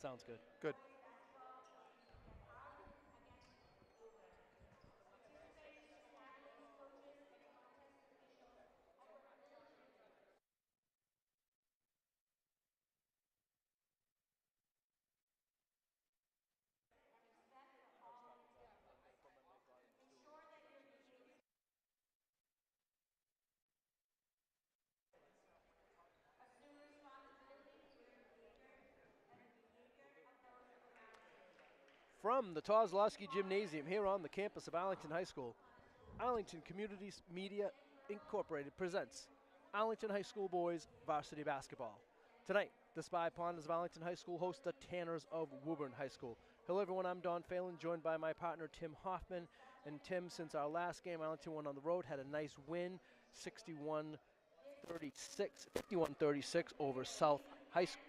Sounds good. Good. From the Kozlowski Gymnasium here on the campus of Arlington High School, Arlington Community Media Incorporated presents Arlington High School Boys Varsity Basketball. Tonight, the Spy Ponders of Arlington High School host the Tanners of Woburn High School. Hello everyone, I'm Don Phelan, joined by my partner Tim Hoffman. And Tim, since our last game, Arlington won on the road, had a nice win, 51-36 over South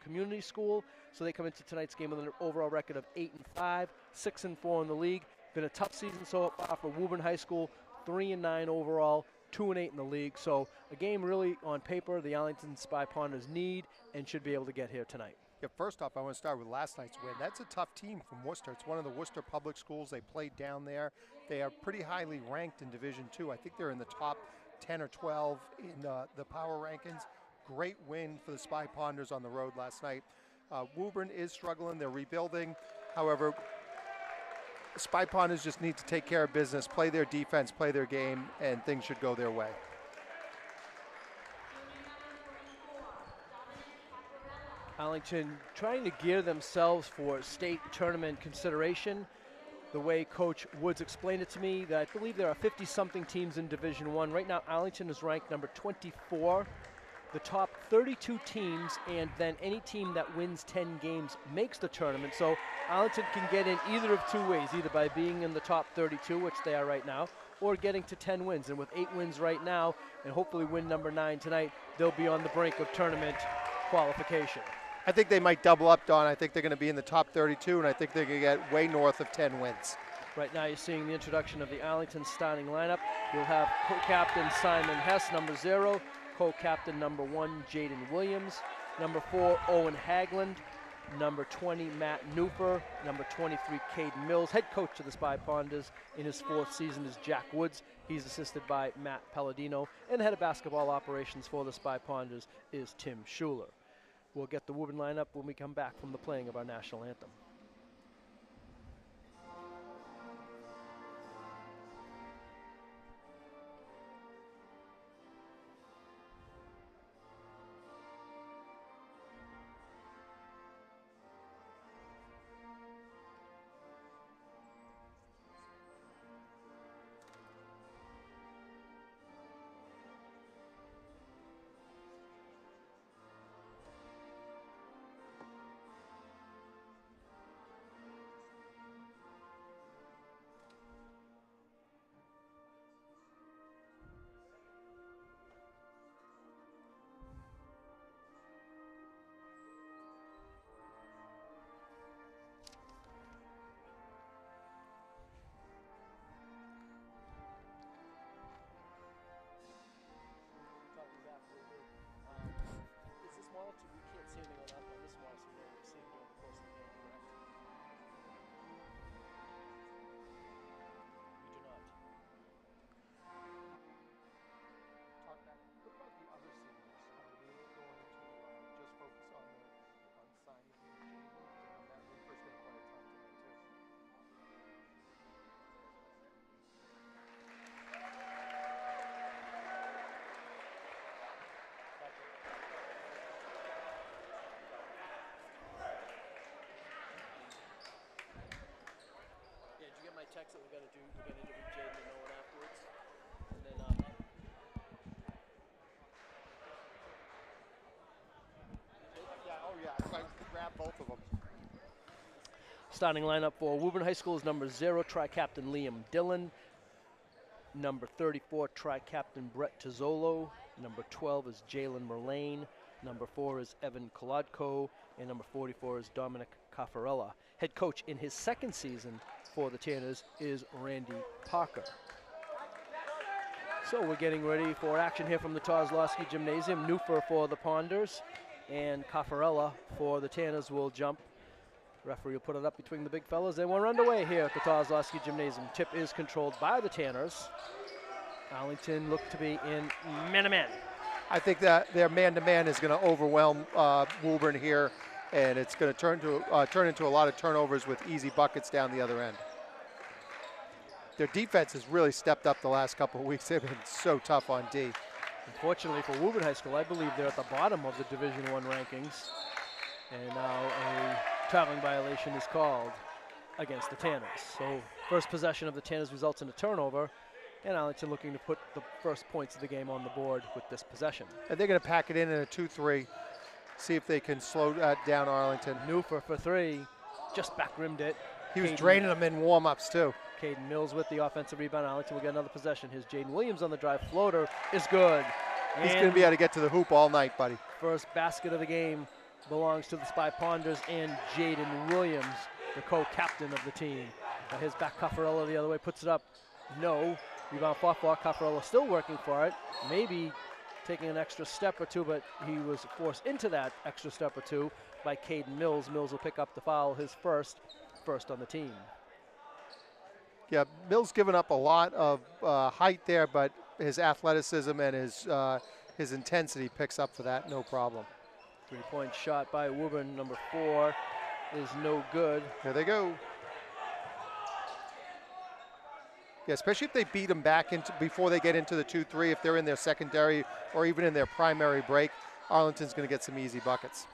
Community School. So they come into tonight's game with an overall record of 8-5, 6-4 in the league. Been a tough season so far for Woburn High School, 3-9 overall, 2-8 in the league. So a game really on paper the Arlington Spy Ponders need and should be able to get here tonight. Yeah, first off, I want to start with last night's win. That's a tough team from Worcester. It's one of the Worcester public schools. They played down there. They are pretty highly ranked in Division II. I think they're in the top 10 or 12 in the power rankings. Great win for the Spy Ponders on the road last night. Woburn is struggling. They're rebuilding. However, Spy Ponders just need to take care of business, play their defense, play their game, and things should go their way. Arlington trying to gear themselves for state tournament consideration. The way Coach Woods explained it to me, that I believe there are 50-something teams in Division I. Right now, Arlington is ranked number 24. The top 32 teams, and then any team that wins 10 games makes the tournament. So Arlington can get in either of two ways, either by being in the top 32, which they are right now, or getting to 10 wins. And with 8 wins right now, and hopefully win number 9 tonight, they'll be on the brink of tournament qualification. I think they might double up, Don. I think they're going to be in the top 32, and I think they're going to get way north of 10 wins. Right now you're seeing the introduction of the Arlington starting lineup. You'll have co-captain Simon Hess, number 0, co-captain number 1, Jaden Williams, number 4, Owen Hagland, number 20, Matt Newfer, number 23, Caden Mills. Head coach of the Spy Ponders in his 4th season is Jack Woods. He's assisted by Matt Palladino, and the head of basketball operations for the Spy Ponders is Tim Schuler. We'll get the Woburn lineup when we come back from the playing of our national anthem. Text that we're going to do Jaden and Owen afterwards. And then, I grab both of them. Starting lineup for Woburn High School is number 0, tri-captain Liam Dillon. Number 34, tri-captain Brett Tizzolo. Number 12 is Jalen Merlane. Number 4 is Evan Kolodko. And number 44 is Dominic Caffarella. Head coach in his 2nd season for the Tanners is Randy Parker. So we're getting ready for action here from the Kozlowski Gymnasium. Newfer for the Ponders and Caffarella for the Tanners will jump Referee will put it up between the big fellas, and we're underway here at the Kozlowski Gymnasium. Tip is controlled by the Tanners. Arlington look to be in man-to-man. I think that their man-to-man is going to overwhelm Woburn here, and it's going to turn into a lot of turnovers with easy buckets down the other end. Their defense has really stepped up the last couple of weeks. They've been so tough on D. Unfortunately for Woburn High School, I believe they're at the bottom of the Division I rankings. And now a traveling violation is called against the Tanners. So first possession of the Tanners results in a turnover, and Arlington looking to put the first points of the game on the board with this possession. And they're going to pack it in a 2-3, see if they can slow down Arlington. Newfer for three, just back rimmed it. He was draining them in warm-ups too. Caden Mills with the offensive rebound. Arlington will get another possession. His Jaden Williams on the drive floater is good. He's going to be able to get to the hoop all night, buddy. First basket of the game belongs to the Spy Ponders and Jaden Williams, the co-captain of the team. His back Caffarella the other way, puts it up. No. Rebound fought for. Caffarella still working for it. Maybe taking an extra step or two, but he was forced into that extra step or two by Caden Mills. Mills will pick up the foul, his first on the team. Yeah, Mills given up a lot of height there, but his athleticism and his intensity picks up for that, no problem. Three-point shot by Woburn, number 4, is no good. There they go. Yeah, especially if they beat them back into before they get into the 2-3, if they're in their secondary or even in their primary break, Arlington's going to get some easy buckets.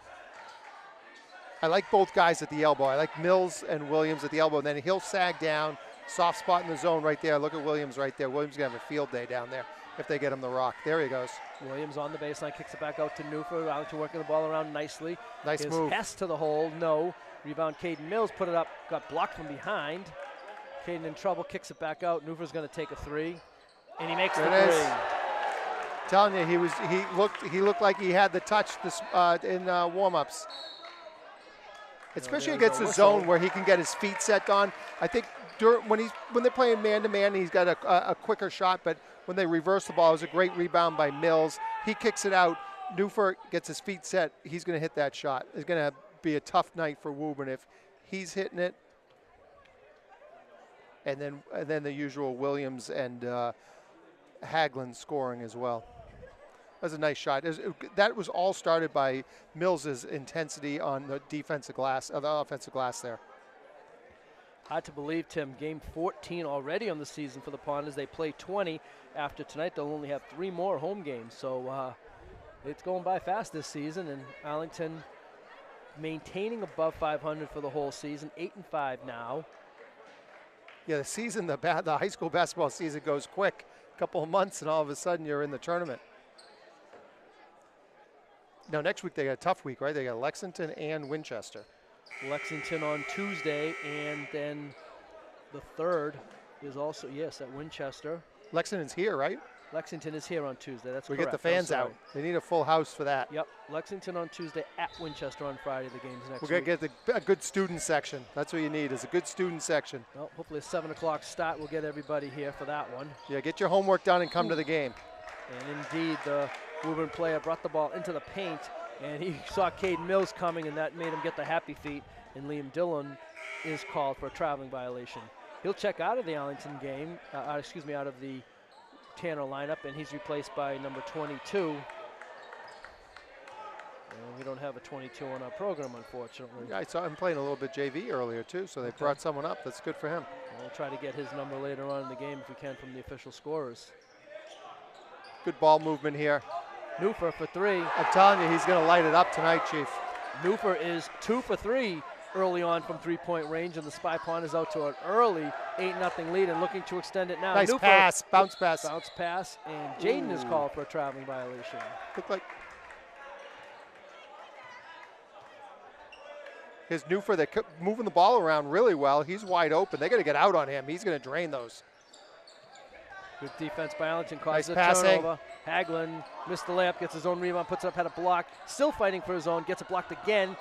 I like both guys at the elbow. I like Mills and Williams at the elbow, and then he'll sag down. Soft spot in the zone right there. Look at Williams right there. Williams is going to have a field day down there if they get him the rock. There he goes. Williams on the baseline, kicks it back out to Newfer. Arlington working the ball around nicely. Nice move. Pass to the hole, no. Rebound, Caden Mills put it up, got blocked from behind. Caden in trouble, kicks it back out. Newfer's going to take a three, and he makes the three. Telling you, he looked like he had the touch in warm-ups. Especially against the zone where he can get his feet set on. I think when they're playing man-to-man, he's got a quicker shot, but when they reverse the ball, it was a great rebound by Mills. He kicks it out. Newfer gets his feet set. He's going to hit that shot. It's going to be a tough night for Woburn if he's hitting it. And then the usual Williams and Haglund scoring as well. That was a nice shot. That was all started by Mills's intensity on the defensive glass, the offensive glass there. Hard to believe, Tim. Game 14 already on the season for the Ponders. They play 20. After tonight, they'll only have 3 more home games. So it's going by fast this season, and Arlington maintaining above 500 for the whole season, 8-5 now. Yeah, the season, the high school basketball season goes quick. A couple of months, and all of a sudden you're in the tournament. Now, next week they got a tough week, right? They got Lexington and Winchester. Lexington on Tuesday, and then the 3rd is also, yes, at Winchester. Lexington's here, right? Lexington is here on Tuesday. That's correct. We get the fans out. They need a full house for that. Yep. Lexington on Tuesday, at Winchester on Friday. The game's next week. We're going to get a good student section. That's what you need, is a good student section. Well, hopefully a 7 o'clock start will get everybody here for that one. Yeah, get your homework done and come to the game. And indeed, the Woburn player brought the ball into the paint, and he saw Caden Mills coming, and that made him get the happy feet, and Liam Dillon is called for a traveling violation. He'll check out of the Arlington game, out of the Tanner lineup, and he's replaced by number 22. And we don't have a 22 on our program, unfortunately. Yeah, I saw him playing a little bit JV earlier, too, so they brought someone up. That's good for him. We'll try to get his number later on in the game if we can from the official scorers. Good ball movement here. Newfer for 3. I'm telling you, he's going to light it up tonight, Chief. Newfer is 2 for 3 early on from 3-point range, and the Spy Pond is out to an early 8-0 lead and looking to extend it now. Nice Newfer, pass, bounce pass. Bounce pass, and Jaden is called for a traveling violation. Looked like his Newfer, they're moving the ball around really well. He's wide open. They got to get out on him. He's going to drain those. Good defense by Arlington, causes a passing. turnover. Haglund missed the layup, gets his own rebound, puts it up, had a block. Still fighting for his own, gets it blocked again.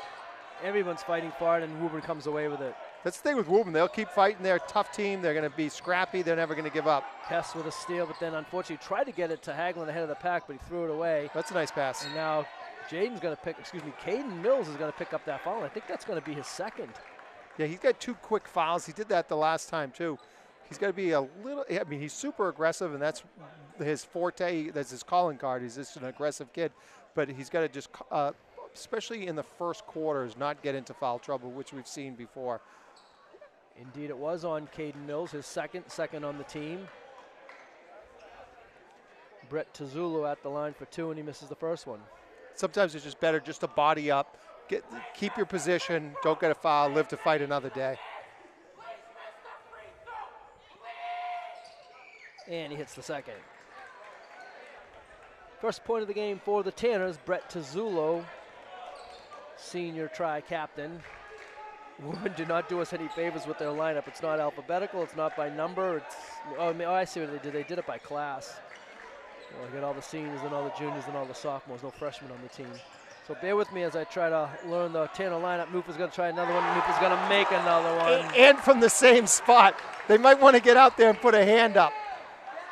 Everyone's fighting for it, and Woburn comes away with it. That's the thing with Woburn. They'll keep fighting. They're a tough team. They're going to be scrappy. They're never going to give up. Hess with a steal, but then unfortunately tried to get it to Haglund ahead of the pack, but he threw it away. That's a nice pass. And now Caden Mills is going to pick up that foul. I think that's going to be his second. Yeah, he's got 2 quick fouls. He did that the last time too. He's got to be a little. I mean, he's super aggressive, and that's his forte. That's his calling card. He's just an aggressive kid, but he's got to just, especially in the first quarters, not get into foul trouble, which we've seen before. Indeed, it was on Caden Mills, his second on the team. Brett Tazulu at the line for 2, and he misses the first one. Sometimes it's just better just to body up, keep your position, don't get a foul, live to fight another day. And he hits the second. First point of the game for the Tanners, Brett Tazulu, senior tri-captain. Woburn do not do us any favors with their lineup. It's not alphabetical, it's not by number. It's, oh, I see what they did. They did it by class. Well, I got all the seniors and all the juniors and all the sophomores, no freshmen on the team. So bear with me as I try to learn the Tanner lineup. Mufa's going to try another one. Mufa's going to make another one. And from the same spot. They might want to get out there and put a hand up.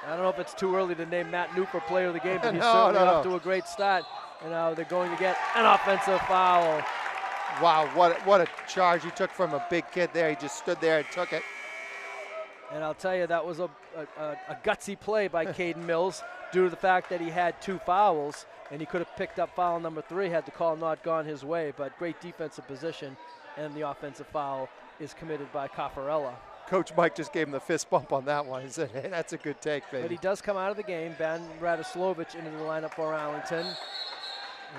I don't know if it's too early to name Matt Newfer player of the game, but he's certainly off to a great start. And now they're going to get an offensive foul. Wow, what a charge he took from a big kid there. He just stood there and took it. And I'll tell you, that was a gutsy play by Caden Mills due to the fact that he had 2 fouls, and he could have picked up foul number 3 had the call not gone his way. But great defensive position, and the offensive foul is committed by Caffarella. Coach Mike just gave him the fist bump on that one. He said, hey, that's a good take, baby. But he does come out of the game. Ben Radoslovich into the lineup for Arlington.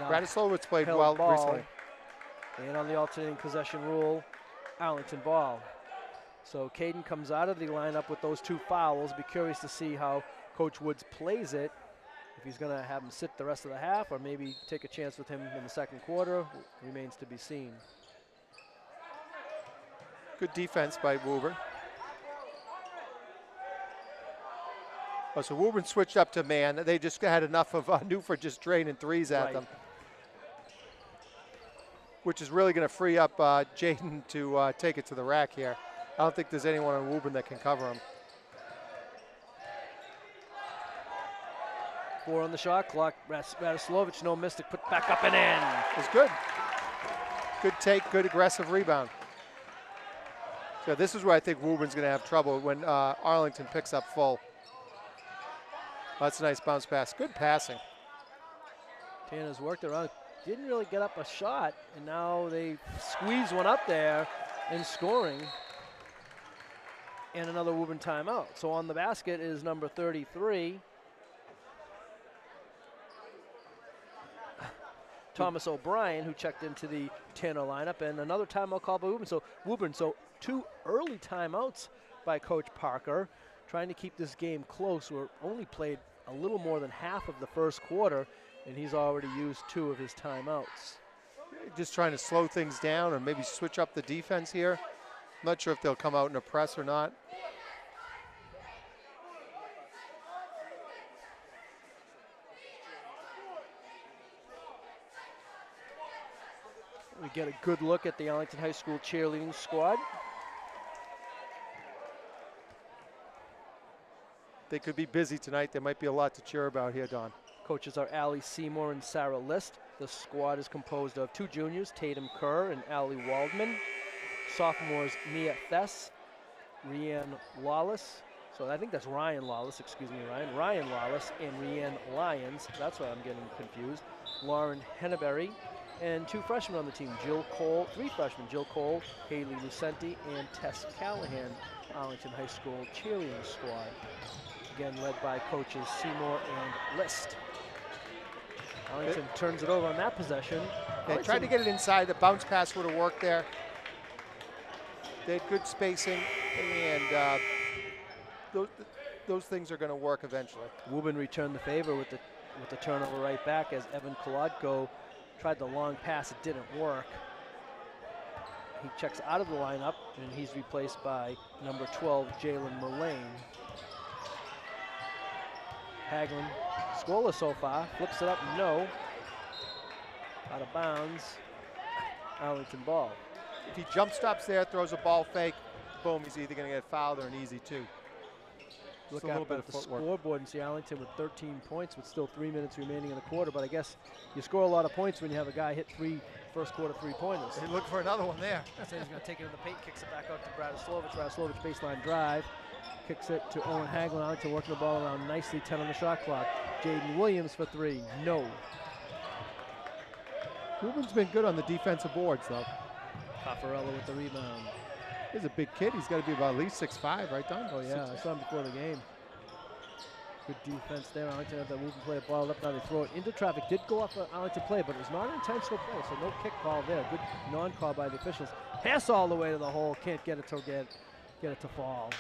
Radoslovich played well recently. And on the alternating possession rule, Arlington ball. So Caden comes out of the lineup with those 2 fouls. Be curious to see how Coach Woods plays it. If he's going to have him sit the rest of the half or maybe take a chance with him in the second quarter remains to be seen. Good defense by Woburn. Oh, so Woburn switched up to man. They just had enough of Newford just draining 3s at them, which is really going to free up Jaden to take it to the rack here. I don't think there's anyone on Woburn that can cover him. 4 on the shot clock. Radoslovich, no miss to put back up and in. It's good. Good take, good aggressive rebound. So this is where I think Woburn's going to have trouble when Arlington picks up full. That's a nice bounce pass. Good passing. Tanner's worked around. Didn't really get up a shot, and now they squeeze one up there and scoring. And another Woburn timeout. So on the basket is number 33. Thomas O'Brien, who checked into the Tanner lineup, and another timeout called by Woburn. So 2 early timeouts by Coach Parker, trying to keep this game close. We're only played a little more than half of the first quarter, and he's already used 2 of his timeouts. Just trying to slow things down or maybe switch up the defense here. I'm not sure if they'll come out in a press or not. We get a good look at the Arlington High School cheerleading squad. They could be busy tonight. There might be a lot to cheer about here, Don. Coaches are Allie Seymour and Sarah List. The squad is composed of 2 juniors, Tatum Kerr and Allie Waldman. Sophomores Mia Thess, Rianne Lawless. So I think that's Ryan Lawless, excuse me, Ryan. Ryan Lawless and Rianne Lyons. That's why I'm getting confused. Lauren Henneberry. And 2 freshmen on the team, Jill Cole, 3 freshmen, Jill Cole, Haley Lucenti, and Tess Callahan, Arlington High School cheerleading squad. Again, led by coaches Seymour and List. Arlington turns it over on that possession. They tried to get it inside. The bounce pass would have worked there. They had good spacing, and those things are going to work eventually. Woburn returned the favor with the turnover right back as Evan Kolodko tried the long pass. It didn't work. He checks out of the lineup, and he's replaced by number 12, Jalen Mullane. Hagelin, scoreless so far, flips it up, no. Out of bounds, Arlington ball. If he jump stops there, throws a ball fake, boom, he's either going to get fouled or an easy 2. Look at the scoreboard and see Arlington with 13 points with still 3 minutes remaining in the quarter, but I guess you score a lot of points when you have a guy hit first quarter three-pointers. Hey, look for another one there. So he's going to take it in the paint, kicks it back out to Bradislavich. Bradislavich baseline drive, kicks it to Owen Haglund. Arlington working the ball around nicely, 10 on the shot clock. Jaden Williams for three, no. Woburn's been good on the defensive boards, though. Caffarello with the rebound. He's a big kid. He's got to be about at least 6'5", right, Don? Oh, yeah, I saw him before the game. Good defense there. Arlington had that Woburn player ball up. Now they throw it into traffic. Did go off an Arlington play, but it was not an intentional play, so no kick call there. Good non-call by the officials. Pass all the way to the hole. Can't get it to get it to fall.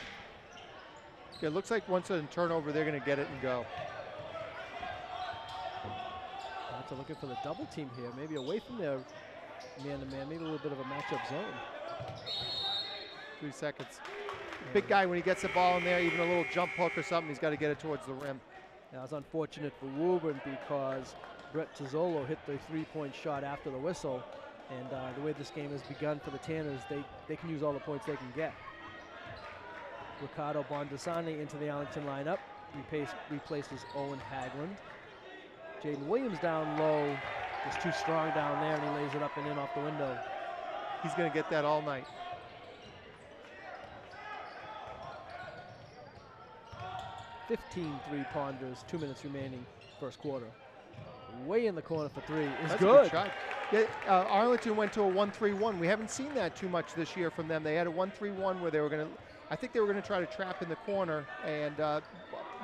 Yeah, it looks like once a turnover, they're going to get it and go. Arlington looking for the double team here. Maybe away from their man-to-man. Maybe a little bit of a matchup zone. 3 seconds. Big guy, when he gets the ball in there, even a little jump hook or something, he's got to get it towards the rim. Now it's unfortunate for Woburn because Brett Tizzolo hit the three-point shot after the whistle, and the way this game has begun for the Tanners, they can use all the points they can get. Ricardo Bondasani into the Arlington lineup, replaces Owen Haglund. Jaden Williams down low, is too strong down there, and he lays it up and in off the window. He's going to get that all night. 15 three-pointers, 2 minutes remaining, first quarter. Way in the corner for three is That's good. A good shot. Yeah, Arlington went to a 1-3-1. We haven't seen that too much this year from them. They had a 1-3-1 where they were going to, I think they were going to try to trap in the corner, and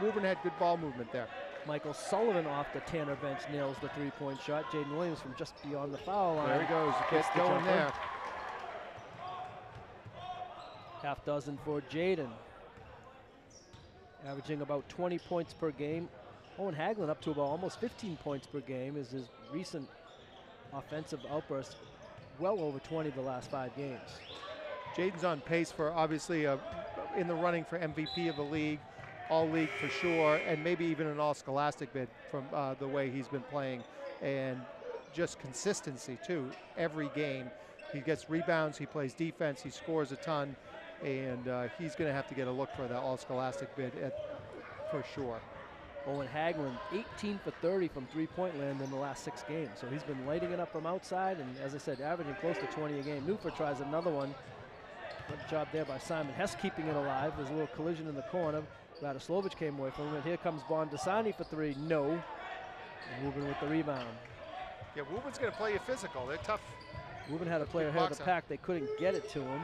Woburn had good ball movement there. Michael Sullivan off the Tanner bench nails the three-point shot. Jaden Williams from just beyond the foul line. There he goes. Gets Gets going there. Half dozen for Jaden. Averaging about 20 points per game. Owen Haglund up to about almost 15 points per game is his recent offensive outburst. Well over 20 the last 5 games. Jaden's on pace for obviously in the running for MVP of the league, all league for sure, and maybe even an all scholastic bid from the way he's been playing, and just consistency too. Every game he gets rebounds, he plays defense, he scores a ton, and he's going to have to get a look for the all scholastic bid for sure. Owen Haglund 18 for 30 from three-point land in the last 6 games, so he's been lighting it up from outside, and as I said, averaging close to 20 a game. Newford tries another one. Good job there by Simon Hess keeping it alive. There's a little collision in the corner. Radislavich came away from him, and here comes Bondasani for three. No. And Woburn with the rebound. Yeah, Woburn's going to play you physical. They're tough. Woburn had a player ahead of the pack. They couldn't get it to him.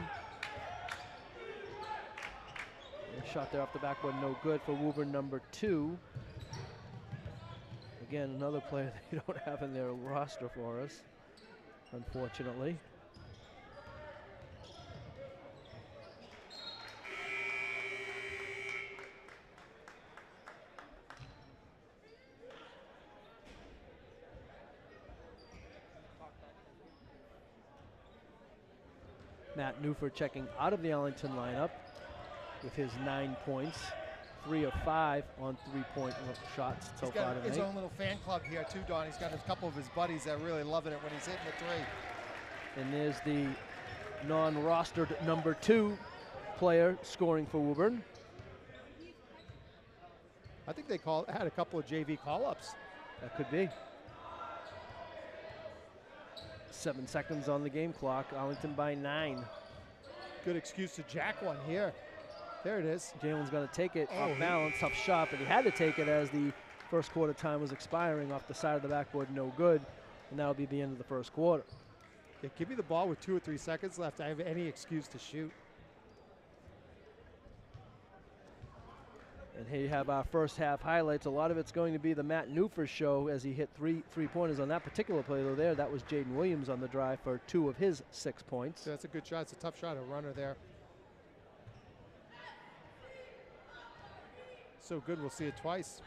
And shot there off the backboard, no good for Woburn number 2. Again, another player they don't have in their roster for us, unfortunately. Matt Newford checking out of the Arlington lineup with his 9 points, 3 of 5 on three-point shots so far tonight. He's got his own little fan club here too, Don. He's got a couple of his buddies that are really loving it when he's hitting the three. And there's the non-rostered number 2 player scoring for Woburn. I think they had a couple of JV call-ups. That could be. 7 seconds on the game clock. Arlington by 9. Good excuse to jack one here. There it is. Jalen's going to take it off balance. Tough shot, but he had to take it as the first quarter time was expiring off the side of the backboard. No good. And that'll be the end of the first quarter. Yeah, give me the ball with 2 or 3 seconds left. I have any excuse to shoot. And here you have our first half highlights. A lot of it's going to be the Matt Newford show as he hit three-pointers on that particular play, though there. That was Jaden Williams on the drive for 2 of his 6 points. Yeah, that's a good shot. It's a tough shot, a runner there. So good, we'll see it twice.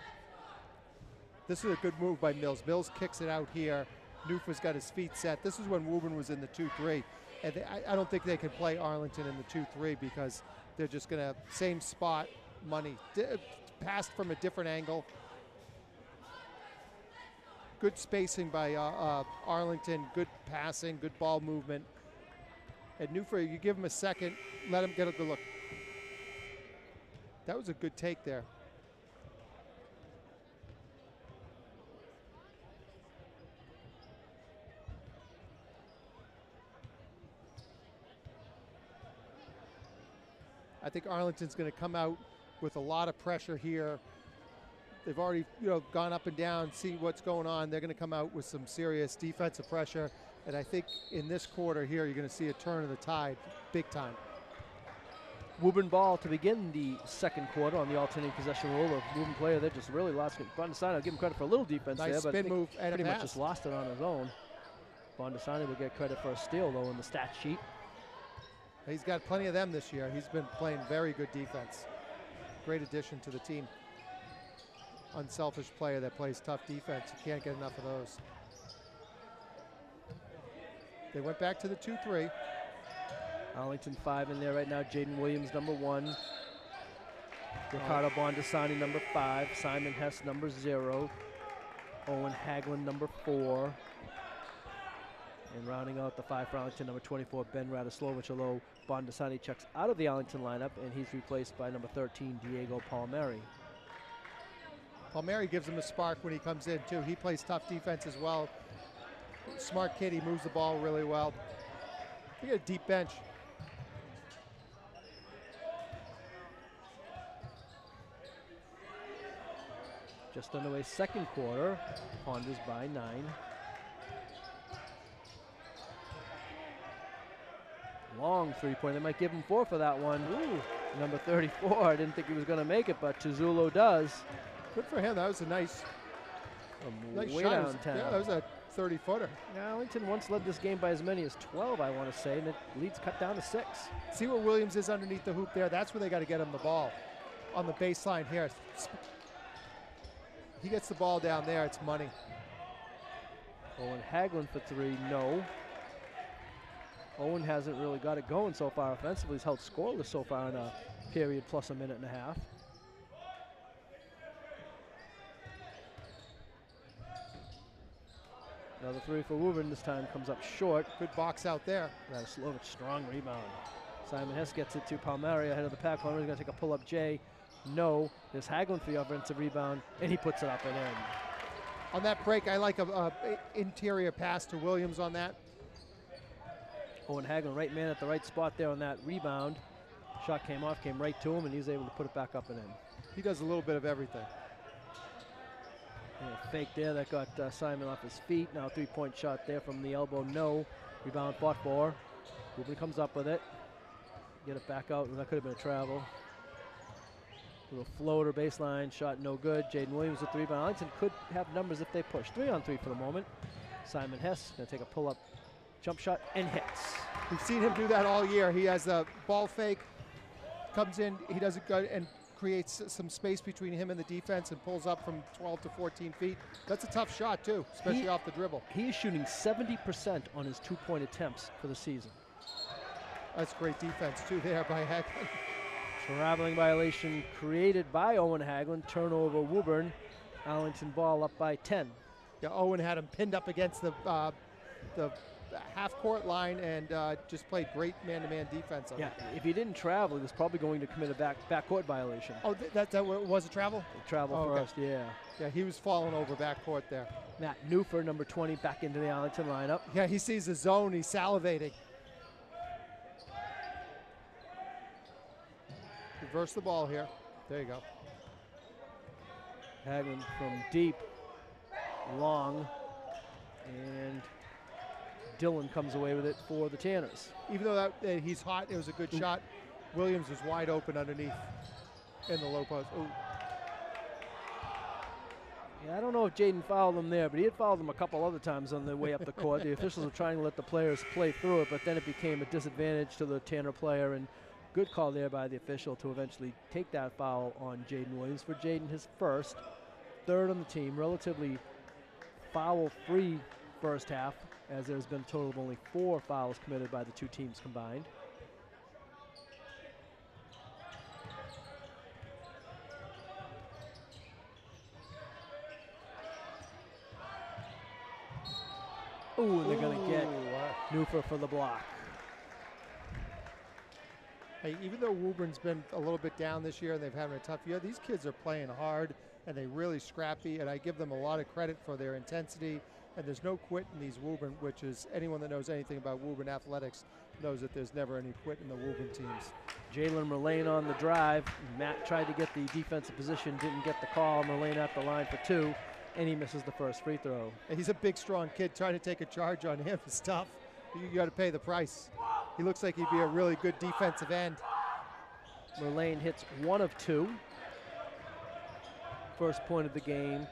This is a good move by Mills. Mills kicks it out here. Newford's got his feet set. This is when Woburn was in the 2-3. And I don't think they can play Arlington in the 2-3 because they're just going to, same spot, money. Passed from a different angle. Good spacing by Arlington, good passing, good ball movement. And Newford, you give him a second, let him get a good look. That was a good take there. I think Arlington's going to come out with a lot of pressure here. They've already, gone up and down, see what's going on. They're going to come out with some serious defensive pressure. And I think in this quarter here, you're going to see a turn of the tide big time. Woburn ball to begin the second quarter on the alternating possession rule. The Woburn player there just really lost it. Bondasani, I'll give him credit for a little defense nice there, but spin move and pretty a much pass. just lost it on his own. Bondasani will get credit for a steal, though, in the stat sheet. He's got plenty of them this year. He's been playing very good defense. Great addition to the team. Unselfish player that plays tough defense. You can't get enough of those. They went back to the 2-3. Arlington 5 in there right now. Jaden Williams, number 1. Ricardo Bondasani, number 5. Simon Hess, number 0. Owen Haglund, number 4. And rounding out the 5 for Arlington, number 24, Ben Radoslovich, although Bondasani checks out of the Arlington lineup, and he's replaced by number 13, Diego Palmieri. Palmieri gives him a spark when he comes in, too. He plays tough defense as well. Smart kid, he moves the ball really well. They got a deep bench. Just underway second quarter. Ponders by 9. Long three-point. They might give him 4 for that one. Ooh, number 34. I didn't think he was going to make it, but Tuzulo does. Good for him. That was a nice Way shot. downtown. Yeah, that was a 30-footer. Arlington once led this game by as many as 12, I want to say, and the lead's cut down to 6. See where Williams is underneath the hoop there? That's where they got to get him the ball. On the baseline here. He gets the ball down there, it's money. Owen Haglund for 3, no. Owen hasn't really got it going so far offensively. He's held scoreless so far in a period plus a minute and a half. Another 3 for Woburn. This time comes up short. Good box out there. Radoslovich, strong rebound. Simon Hess gets it to Palmieri ahead of the pack. Palmieri's going to take a pull-up J. No. There's Haglund for the offensive rebound, and he puts it up and in. On that break, I like a interior pass to Williams on that. Owen Haglund, right man at the right spot there on that rebound. Shot came off, came right to him, and he's able to put it back up and in. He does a little bit of everything. And a fake there that got Simon off his feet. Now 3-point shot there from the elbow, no. Rebound fought for. Woburn comes up with it. Get it back out, and that could have been a travel. Little floater baseline shot, no good. Jaden Williams with the rebound. Arlington could have numbers if they push. 3-on-3 for the moment. Simon Hess going to take a pull-up jump shot and hits. We've seen him do that all year. He has a ball fake, comes in, he does it good, and creates some space between him and the defense and pulls up from 12 to 14 feet. That's a tough shot, too, especially off the dribble. He is shooting 70% on his 2-point attempts for the season. That's great defense, too, there by Haglund. Traveling violation created by Owen Haglund. Turnover Woburn. Arlington ball up by 10. Yeah, Owen had him pinned up against the half-court line and just played great man-to-man defense on it. If he didn't travel, he was probably going to commit a backcourt violation. Oh, that was a travel? Travel first, yeah. Yeah, he was falling over backcourt there. Matt Newfer, number 20, back into the Arlington lineup. Yeah, he sees the zone, he's salivating. Reverse the ball here. There you go. Haglund from deep, long, and Dillon comes away with it for the Tanners. Even though he's hot, it was a good shot. Williams was wide open underneath in the low post. Ooh. Yeah, I don't know if Jaden fouled him there, but he had fouled him a couple other times on the way up the court. The officials were trying to let the players play through it, but then it became a disadvantage to the Tanner player, and good call there by the official to eventually take that foul on Jaden Williams. For Jaden, his first, 3rd on the team, relatively foul-free first half, as there's been a total of only 4 fouls committed by the 2 teams combined. Ooh, and they're going to get Newfer for the block. Hey, even though Woburn's been a little bit down this year and they've having a tough year, these kids are playing hard and they're really scrappy, and I give them a lot of credit for their intensity and there's no quit in these Woburn, which is anyone that knows anything about Woburn athletics knows that there's never any quit in the Woburn teams. Jalen Merlane on the drive. Matt tried to get the defensive position, didn't get the call. Merlane at the line for 2, and he misses the first free throw. And he's a big, strong kid. Trying to take a charge on him is tough. You got to pay the price. He looks like he'd be a really good defensive end. Merlane hits 1 of 2. First point of the game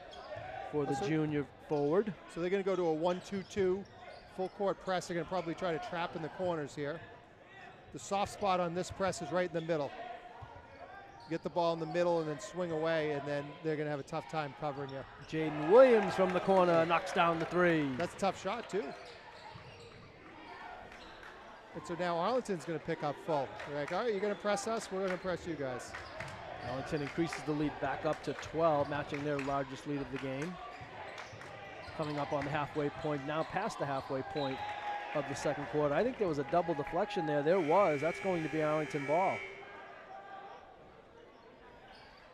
for the junior forward. So they're going to go to a 1-2-2 full court press. They're going to probably try to trap in the corners here. The soft spot on this press is right in the middle. Get the ball in the middle and then swing away, and then they're going to have a tough time covering you. Jaden Williams from the corner knocks down the 3. That's a tough shot, too. And so now Arlington's going to pick up full. They're like, all right, you're going to press us? We're going to press you guys. Arlington increases the lead back up to 12, matching their largest lead of the game. Coming up on the halfway point, now past the halfway point of the second quarter. I think there was a double deflection there. There was. That's going to be Arlington ball.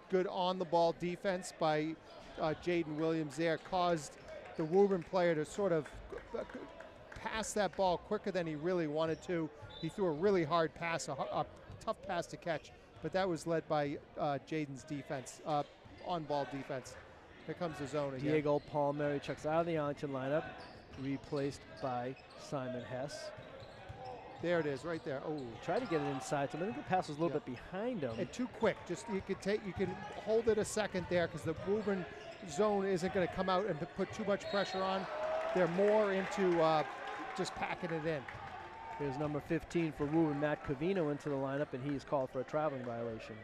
Good on-the-ball defense by Jaden Williams there. Caused the Woburn player to sort of pass that ball quicker than he really wanted to. He threw a really hard pass, a tough pass to catch, but that was led by Jaden's defense, on-ball defense. Here comes the zone again. Diego Palmieri checks out of the Arlington lineup, replaced by Simon Hess. There it is, right there. Oh, tried to get it inside. So I think the pass was a little bit behind him. And too quick. Just you can hold it a second there because the Woburn zone isn't going to come out and put too much pressure on. They're more into just packing it in. Here's number 15 for Woburn, Matt Covino, into the lineup, and he's called for a traveling violation.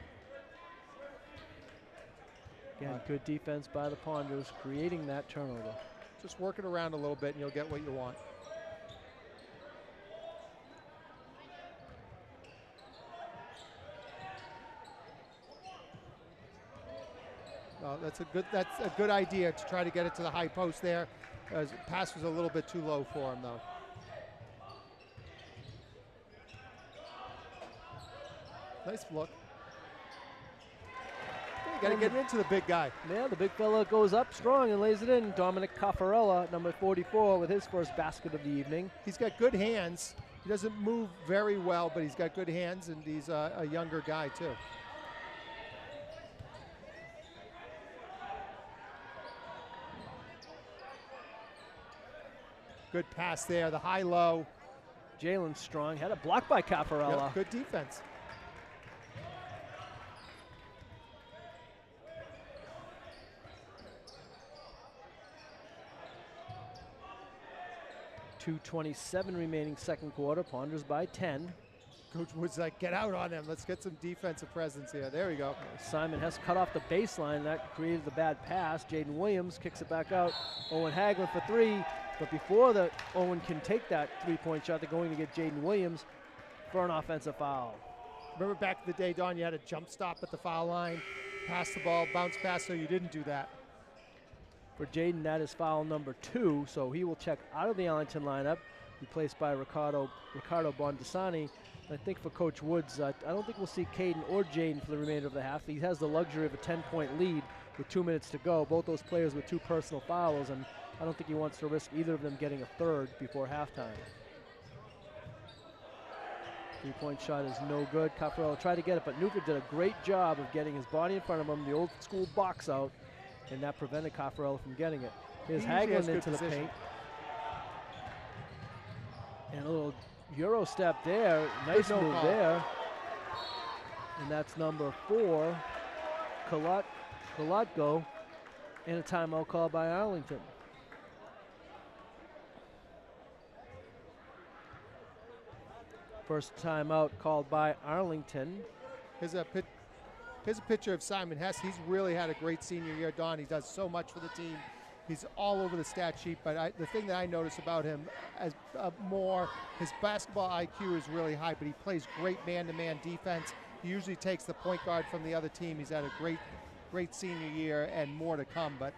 Again, good defense by the Ponders, creating that turnover. Just work it around a little bit and you'll get what you want. That's a good idea to try to get it to the high post there. The pass was a little bit too low for him though. Nice look. You got to get into the big guy. Yeah, the big fella goes up strong and lays it in. Dominic Caffarella, number 44, with his first basket of the evening. He's got good hands. He doesn't move very well, but he's got good hands, and he's a younger guy too. Good pass there, the high-low. Jalen Strong had a block by Caffarella. Yep, good defense. .227 remaining second quarter. Ponders by 10. Coach Wood's like, get out on them. Let's get some defensive presence here. There we go. Simon Hess cut off the baseline. That created the bad pass. Jaden Williams kicks it back out. Owen Haglund for 3. But before Owen can take that three-point shot, they're going to get Jaden Williams for an offensive foul. Remember back in the day, Don, you had a jump stop at the foul line, pass the ball, bounce pass, so you didn't do that. For Jaden, that is foul number 2, so he will check out of the Arlington lineup, replaced by Ricardo Bondasani. I think for Coach Woods, I don't think we'll see Caden or Jaden for the remainder of the half. He has the luxury of a 10-point lead with 2 minutes to go. Both those players with 2 personal fouls, and I don't think he wants to risk either of them getting a third before halftime. Three-point shot is no good. Caffarella tried to get it, but Newford did a great job of getting his body in front of him, the old school box out, and that prevented Caffarella from getting it. Here's Haglund into the paint. And a little Euro step there. Nice move there. And that's number 4, Kolotko, and a timeout called by Arlington. First timeout called by Arlington. Here's a picture of Simon Hess. He's really had a great senior year, Don. He does so much for the team. He's all over the stat sheet, but the thing that I notice about him as his basketball IQ is really high, but he plays great man-to-man defense. He usually takes the point guard from the other team. He's had a great senior year and more to come, but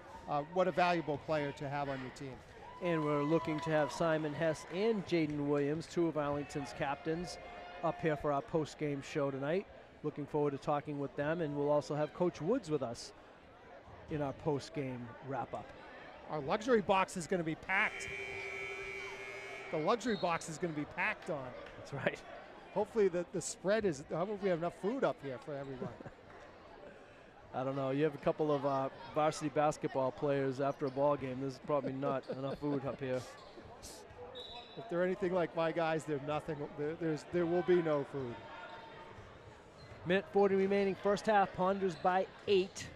what a valuable player to have on your team. And we're looking to have Simon Hess and Jaden Williams, 2 of Arlington's captains, up here for our post-game show tonight. Looking forward to talking with them, and we'll also have Coach Woods with us in our post-game wrap-up. Our luxury box is going to be packed. The luxury box is going to be packed on. That's right. Hopefully the spread is, I hope we have enough food up here for everyone. I don't know. You have a couple of varsity basketball players after a ball game. There's probably not enough food up here. If they're anything like my guys, there's nothing. There will be no food. Minute 40 remaining, first half. Ponders by 8.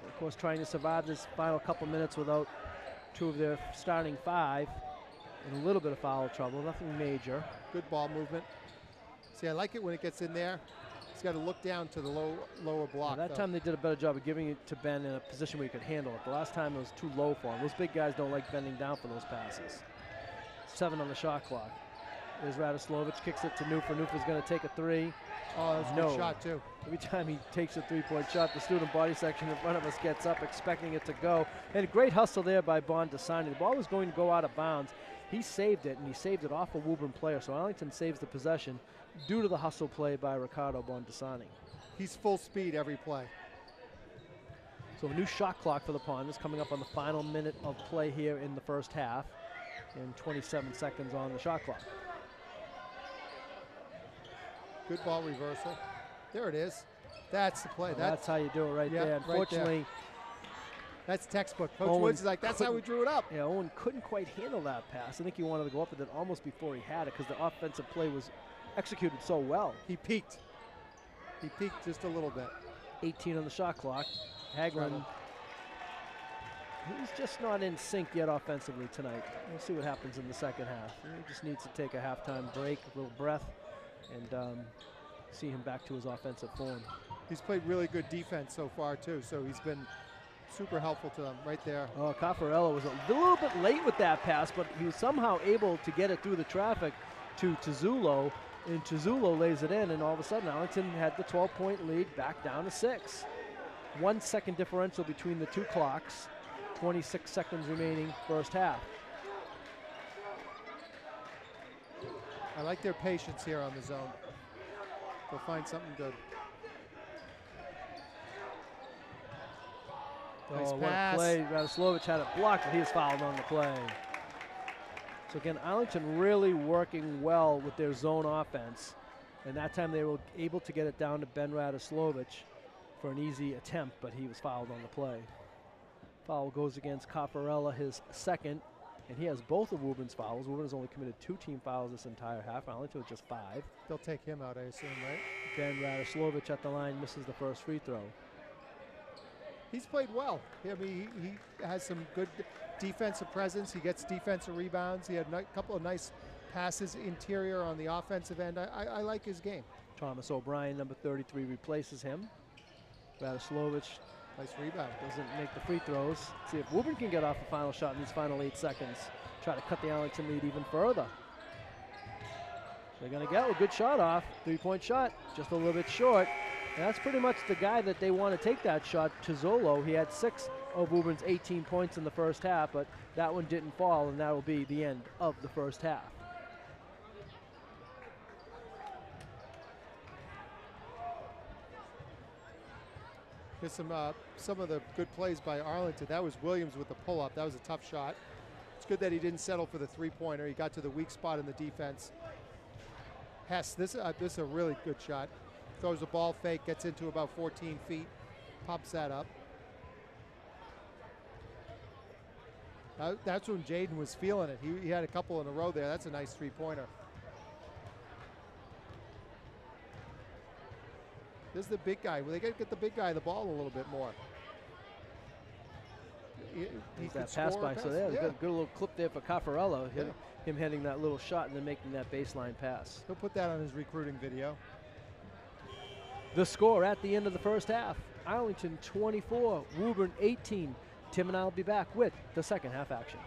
Of course, trying to survive this final couple minutes without two of their starting 5. In a little bit of foul trouble, nothing major. Good ball movement. See, I like it when it gets in there. He's got to look down to the lower block. That time they did a better job of giving it to Ben in a position where he could handle it. The last time it was too low for him. Those big guys don't like bending down for those passes. 7 on the shot clock. There's Radoslovich, kicks it to Nufer. Nufer's going to take a 3. Oh, that's a good shot too. Every time he takes a 3-point shot, the student body section in front of us gets up expecting it to go. And a great hustle there by Bondasani. The ball was going to go out of bounds. He saved it, and he saved it off a Woburn player. So Arlington saves the possession due to the hustle play by Ricardo Bondasani. He's full speed every play. So a new shot clock for the Ponders coming up on the final minute of play here in the first half. And 27 seconds on the shot clock. Good ball reversal. There it is. That's the play. Well, that's how you do it right there. Unfortunately, right there. That's textbook. Coach Woods is like, that's how we drew it up. Yeah, Owen couldn't quite handle that pass. I think he wanted to go up with it almost before he had it because the offensive play was executed so well. He peaked. He peaked just a little bit. 18 on the shot clock. Hagelin, he's just not in sync yet offensively tonight. We'll see what happens in the second half. He just needs to take a halftime break, a little breath, and see him back to his offensive form. He's played really good defense so far too, so he's been super helpful to them right there. Oh, Caffarella was a little bit late with that pass, but he was somehow able to get it through the traffic to Tuzzulo, and Tuzzulo lays it in, and all of a sudden Arlington had the 12-point lead back down to 6. 1 second differential between the two clocks. 26 seconds remaining first half. I like their patience here on the zone. They'll find something good. Nice what pass. A play. Radoslovich had it blocked, but he was fouled on the play. So again, Arlington really working well with their zone offense. And that time they were able to get it down to Ben Radoslovich for an easy attempt, but he was fouled on the play. Foul goes against Caffarella, his second, and he has both of Woburn's fouls. Woburn has only committed 2 team fouls this entire half. Arlington with just 5. They'll take him out, I assume, right? Ben Radoslovich at the line misses the first free throw. He's played well. I mean, he has some good defensive presence. He gets defensive rebounds. He had a couple of nice passes interior on the offensive end. I like his game. Thomas O'Brien, number 33, replaces him. Radoslovich nice rebound. Doesn't make the free throws. See if Woburn can get off the final shot in these final 8 seconds. Try to cut the Arlington lead even further. They're going to get a good shot off. 3-point shot, just a little bit short. And that's pretty much the guy that they want to take that shot, Tuzzulo. He had 6 of Woburn's 18 points in the first half, but that one didn't fall, and that will be the end of the first half. Here's some of the good plays by Arlington. That was Williams with the pull-up. That was a tough shot. It's good that he didn't settle for the 3-pointer. He got to the weak spot in the defense. Hess, this is a really good shot. Throws a ball fake, gets into about 14 feet, pops that up. That's when Jaden was feeling it. He had a couple in a row there. That's a nice 3-pointer. This is the big guy. Well, they got to get the big guy the ball a little bit more. He that pass by. So yeah, good little clip there for Caffarella. Him hitting that little shot and then making that baseline pass. He'll put that on his recruiting video. The score at the end of the first half. Arlington 24, Woburn 18. Tim and I will be back with the second half action.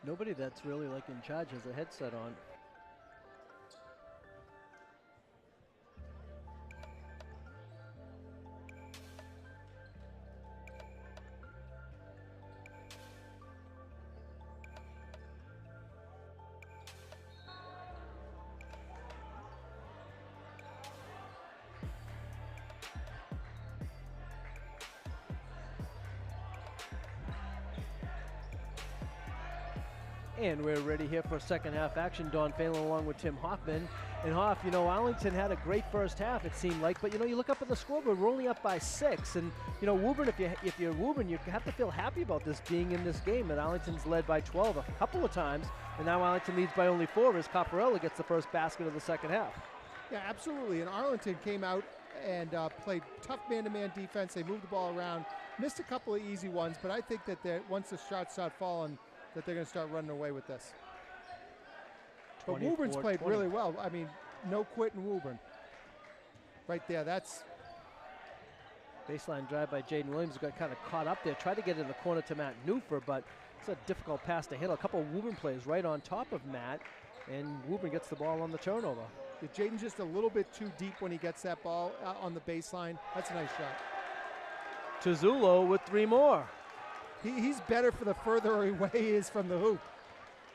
Nobody that's really like in charge has a headset on. And we're ready here for second half action. Don Phelan along with Tim Hoffman. And Hoff, you know, Arlington had a great first half, it seemed like, but you know, you look up at the scoreboard, we're only up by 6. And you know, Woburn, if you're Woburn, you have to feel happy about this being in this game. And Arlington's led by 12 a couple of times, and now Arlington leads by only 4 as Copperella gets the first basket of the second half. Yeah, absolutely. And Arlington came out and played tough man-to-man defense. They moved the ball around, missed a couple of easy ones, but I think that once the shots start falling, that they're going to start running away with this. But Woburn's played really well. I mean, no quit in Woburn. Right there, that's... Baseline drive by Jaden Williams, got kind of caught up there. Tried to get in the corner to Matt Newfer, but it's a difficult pass to handle. A couple of Woburn players right on top of Matt, and Woburn gets the ball on the turnover. Yeah, Jaden's just a little bit too deep when he gets that ball on the baseline. That's a nice shot. Tuzzulo with 3 more. He's better for the further away he is from the hoop.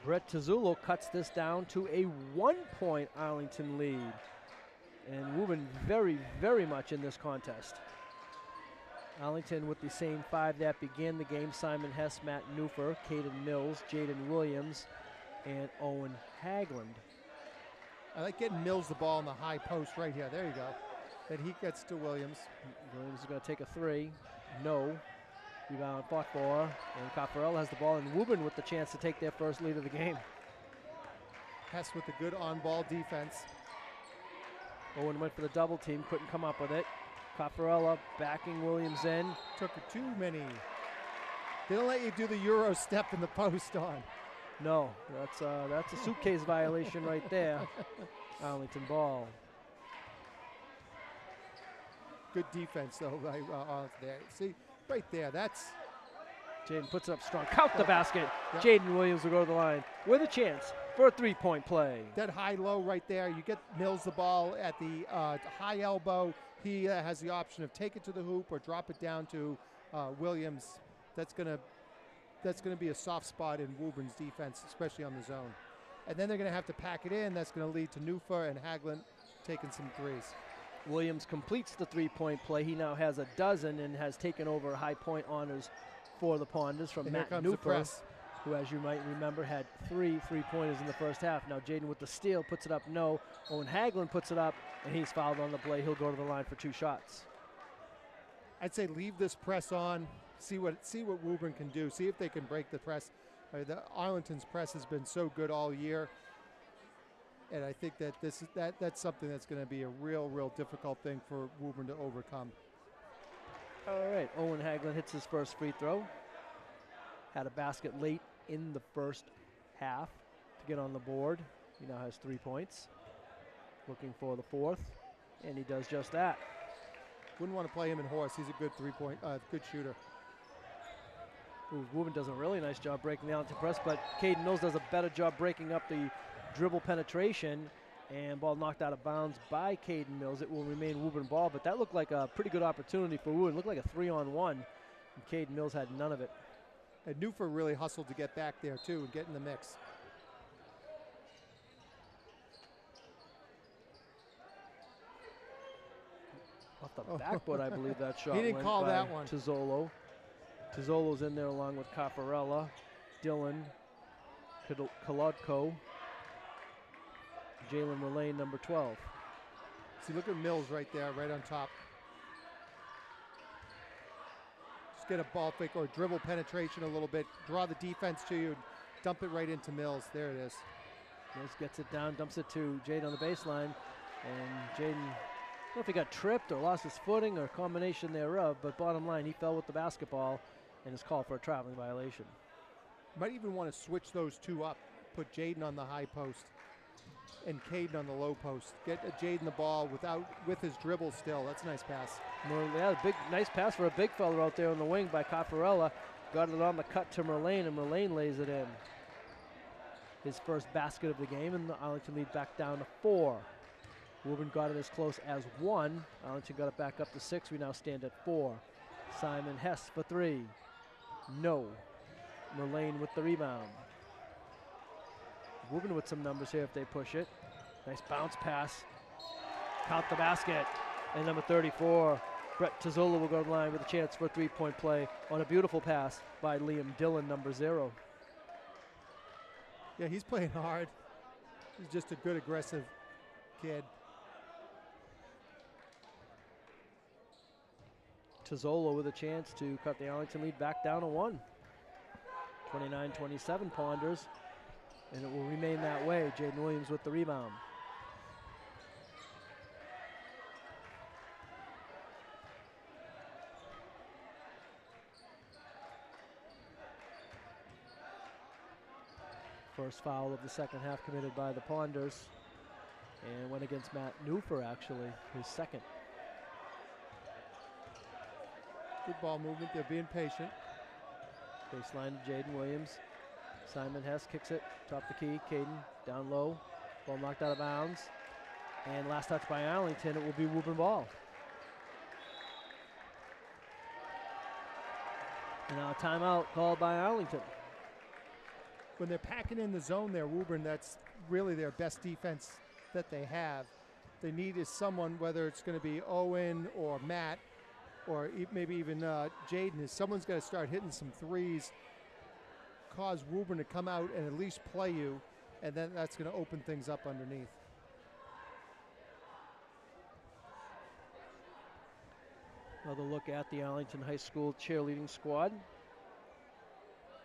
Brett Tuzzulo cuts this down to a 1-point Arlington lead. And Woburn very, very much in this contest. Arlington with the same 5 that began the game. Simon Hess, Matt Newfer, Caden Mills, Jaden Williams, and Owen Hagland. I like getting Mills the ball in the high post right here. There you go. Then he gets to Williams. Williams is going to take a 3. No. Rebound fought for, and Copperella has the ball, and Woburn with the chance to take their first lead of the game. Hess with the good on-ball defense. Owen went for the double team, couldn't come up with it. Copperella backing Williams in. Took too many. They don't let you do the Euro step in the post on. No, that's a suitcase violation right there. Arlington ball. Good defense, though, by there. See, right there, that's... Jaden puts it up strong. Count the basket. Yep. Jaden Williams will go to the line with a chance for a 3-point play. That high-low right there, you get Mills the ball at the high elbow. He has the option of take it to the hoop or drop it down to Williams. That's gonna be a soft spot in Woburn's defense, especially on the zone. And then they're gonna have to pack it in. That's gonna lead to Newfer and Hagland taking some threes. Williams completes the 3-point play. He now has a dozen and has taken over high point honors for the Ponders from Matt Newfer, who, as you might remember, had 3 3-pointers in the first half. Now Jaden with the steal puts it up, no. Owen Hagland puts it up, and he's fouled on the play. He'll go to the line for 2 shots. I'd say leave this press on, see what Woburn can do, see if they can break the press. The Arlington's press has been so good all year. And I think that that's something that's going to be a real difficult thing for Woburn to overcome. All right, Owen Hagland hits his first free throw. Had a basket late in the first half to get on the board. He now has 3 points. Looking for the 4th, and he does just that. Wouldn't want to play him in horse. He's a good good shooter. Ooh, Woburn does a really nice job breaking the Arlington press, but Caden Mills does a better job breaking up the dribble penetration, and ball knocked out of bounds by Caden Mills. It will remain Woburn ball, but that looked like a pretty good opportunity for Woburn. It looked like a 3-on-1, and Caden Mills had none of it. And Newfer really hustled to get back there too and get in the mix. Off the backboard, I believe that shot. He didn't call that one. Tuzzolo. Tuzzolo's in there along with Copperella, Dillon, Kolodko, Jalen Mullane, number 12. See, look at Mills right there, right on top. Just get a ball fake or dribble penetration a little bit, draw the defense to you, dump it right into Mills. There it is. Mills gets it down, dumps it to Jaden on the baseline, and Jaden, I don't know if he got tripped or lost his footing or a combination thereof, but bottom line, he fell with the basketball and is called for a traveling violation. Might even want to switch those two up, put Jaden on the high post and Caden on the low post. Get Jaden the ball with his dribble still. That's a nice pass. Yeah, nice pass for a big fella out there on the wing by Copperella. Got it on the cut to Merlane, and Merlane lays it in. his first basket of the game, and the Arlington lead back down to 4. Woburn got it as close as 1. Arlington got it back up to 6. We now stand at 4. Simon Hess for 3. No. Merlane with the rebound. Woburn with some numbers here if they push it. Nice bounce pass. Count the basket. And number 34, Brett Tizzola will go to the line with a chance for a three-point play on a beautiful pass by Liam Dillon, number 0. Yeah, he's playing hard. He's just a good, aggressive kid. Tizzola with a chance to cut the Arlington lead back down to 1. 29-27 Ponders, and it will remain that way. Jaden Williams with the rebound. First foul of the second half committed by the Ponders, and went against Matt Newfer, actually, his second. Good ball movement. They're being patient. Baseline to Jaden Williams. Simon Hess kicks it, top the key. Caden down low. Ball knocked out of bounds. And last touch by Arlington, it will be Woburn ball. And now a timeout called by Arlington. When they're packing in the zone there, Woburn, that's really their best defense that they have. They need is someone, whether it's going to be Owen or Matt, or maybe even Jaden, is someone's got to start hitting some threes, cause Woburn to come out and at least play you, and then that's going to open things up underneath. Another look at the Arlington High School cheerleading squad.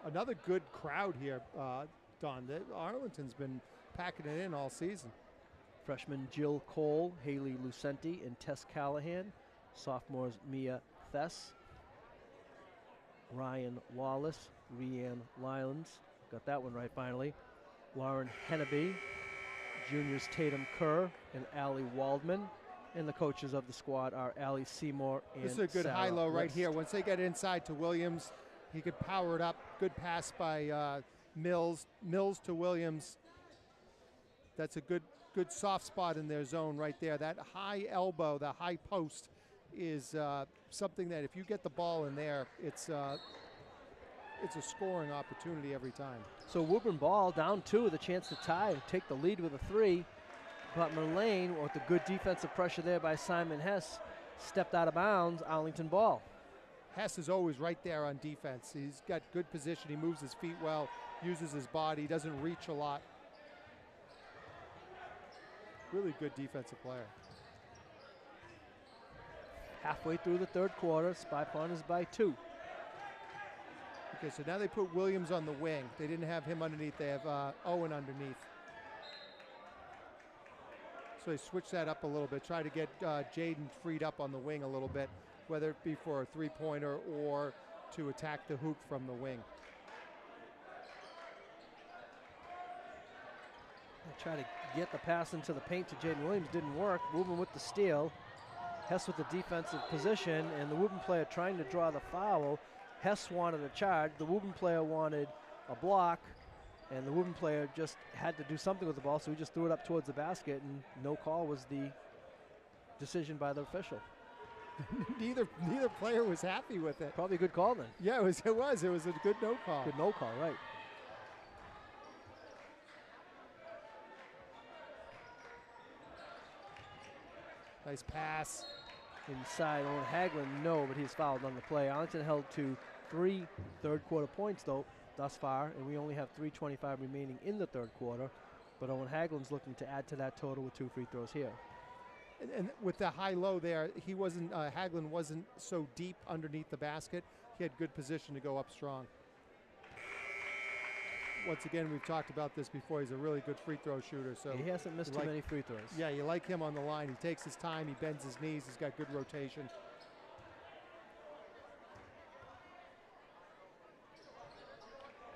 Another good crowd here, Don. Arlington's been packing it in all season. Freshman Jill Cole, Haley Lucenti, and Tess Callahan. Sophomores Mia Thess, Ryan Wallace, Rhiann Lylands, got that one right finally, Lauren Henneby, juniors Tatum Kerr and Allie Waldman, and the coaches of the squad are Allie Seymour and This is a good Sarah high-low right List. here. Once they get inside to Williams, he could power it up. Good pass by Mills. Mills to Williams. That's a good soft spot in their zone right there. That high elbow, the high post, is something that if you get the ball in there, it's a scoring opportunity every time. So Woburn ball down 2 with a chance to tie, take the lead with a 3. But Merlane, with the good defensive pressure there by Simon Hess, stepped out of bounds. Arlington ball. Hess is always right there on defense. He's got good position. He moves his feet well, uses his body, doesn't reach a lot. Really good defensive player. Halfway through the third quarter, Spy Ponders by 2. Okay, so now they put Williams on the wing. They didn't have him underneath. They have Owen underneath. So they switched that up a little bit. Try to get Jaden freed up on the wing a little bit, whether it be for a three-pointer or to attack the hoop from the wing. They try to get the pass into the paint to Jaden Williams. Didn't work. Woburn with the steal. Hess with the defensive position, and the Woburn player trying to draw the foul. Hess wanted a charge. The Woburn player wanted a block, and the Woburn player just had to do something with the ball, so he just threw it up towards the basket, and no call was the decision by the official. Neither player was happy with it. Probably a good call then. Yeah, it was a good no call. Good no call, right. Nice pass. Inside, Owen Haglund, no, but he's fouled on the play. Arlington held to 3 third-quarter points, though, thus far, and we only have 3:25 remaining in the third quarter. But Owen Haglund's looking to add to that total with 2 free throws here. And with the high-low there, he wasn't. Haglund wasn't so deep underneath the basket. He had good position to go up strong. Once again, we've talked about this before. He's a really good free throw shooter. So he hasn't missed too many free throws. Yeah, you like him on the line. He takes his time. He bends his knees. He's got good rotation.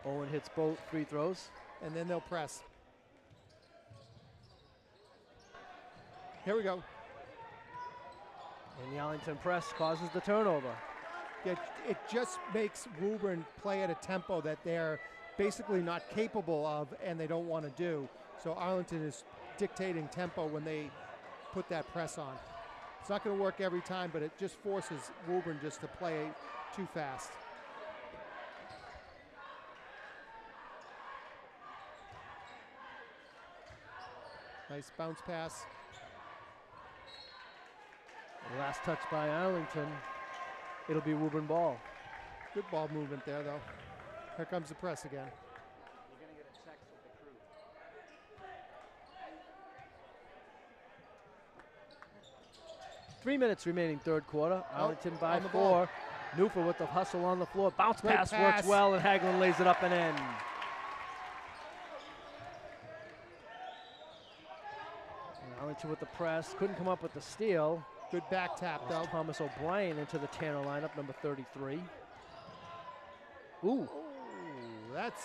Owen hits both free throws. And then they'll press. Here we go. And the Arlington press causes the turnover. It just makes Woburn play at a tempo that they're basically not capable of and they don't want to do. So Arlington is dictating tempo when they put that press on. It's not going to work every time, but it just forces Woburn just to play too fast. Nice bounce pass. Last touch by Arlington. It'll be Woburn ball. Good ball movement there, though. Here comes the press again. You're going to get a text with the crew. 3 minutes remaining third quarter. Arlington by 4. Newford with the hustle on the floor. Bounce pass works well, and Hagelin lays it up and in. Arlington with the press. Couldn't come up with the steal. Good back tap, though. Thomas O'Brien into the Tanner lineup, number 33. Ooh. That's...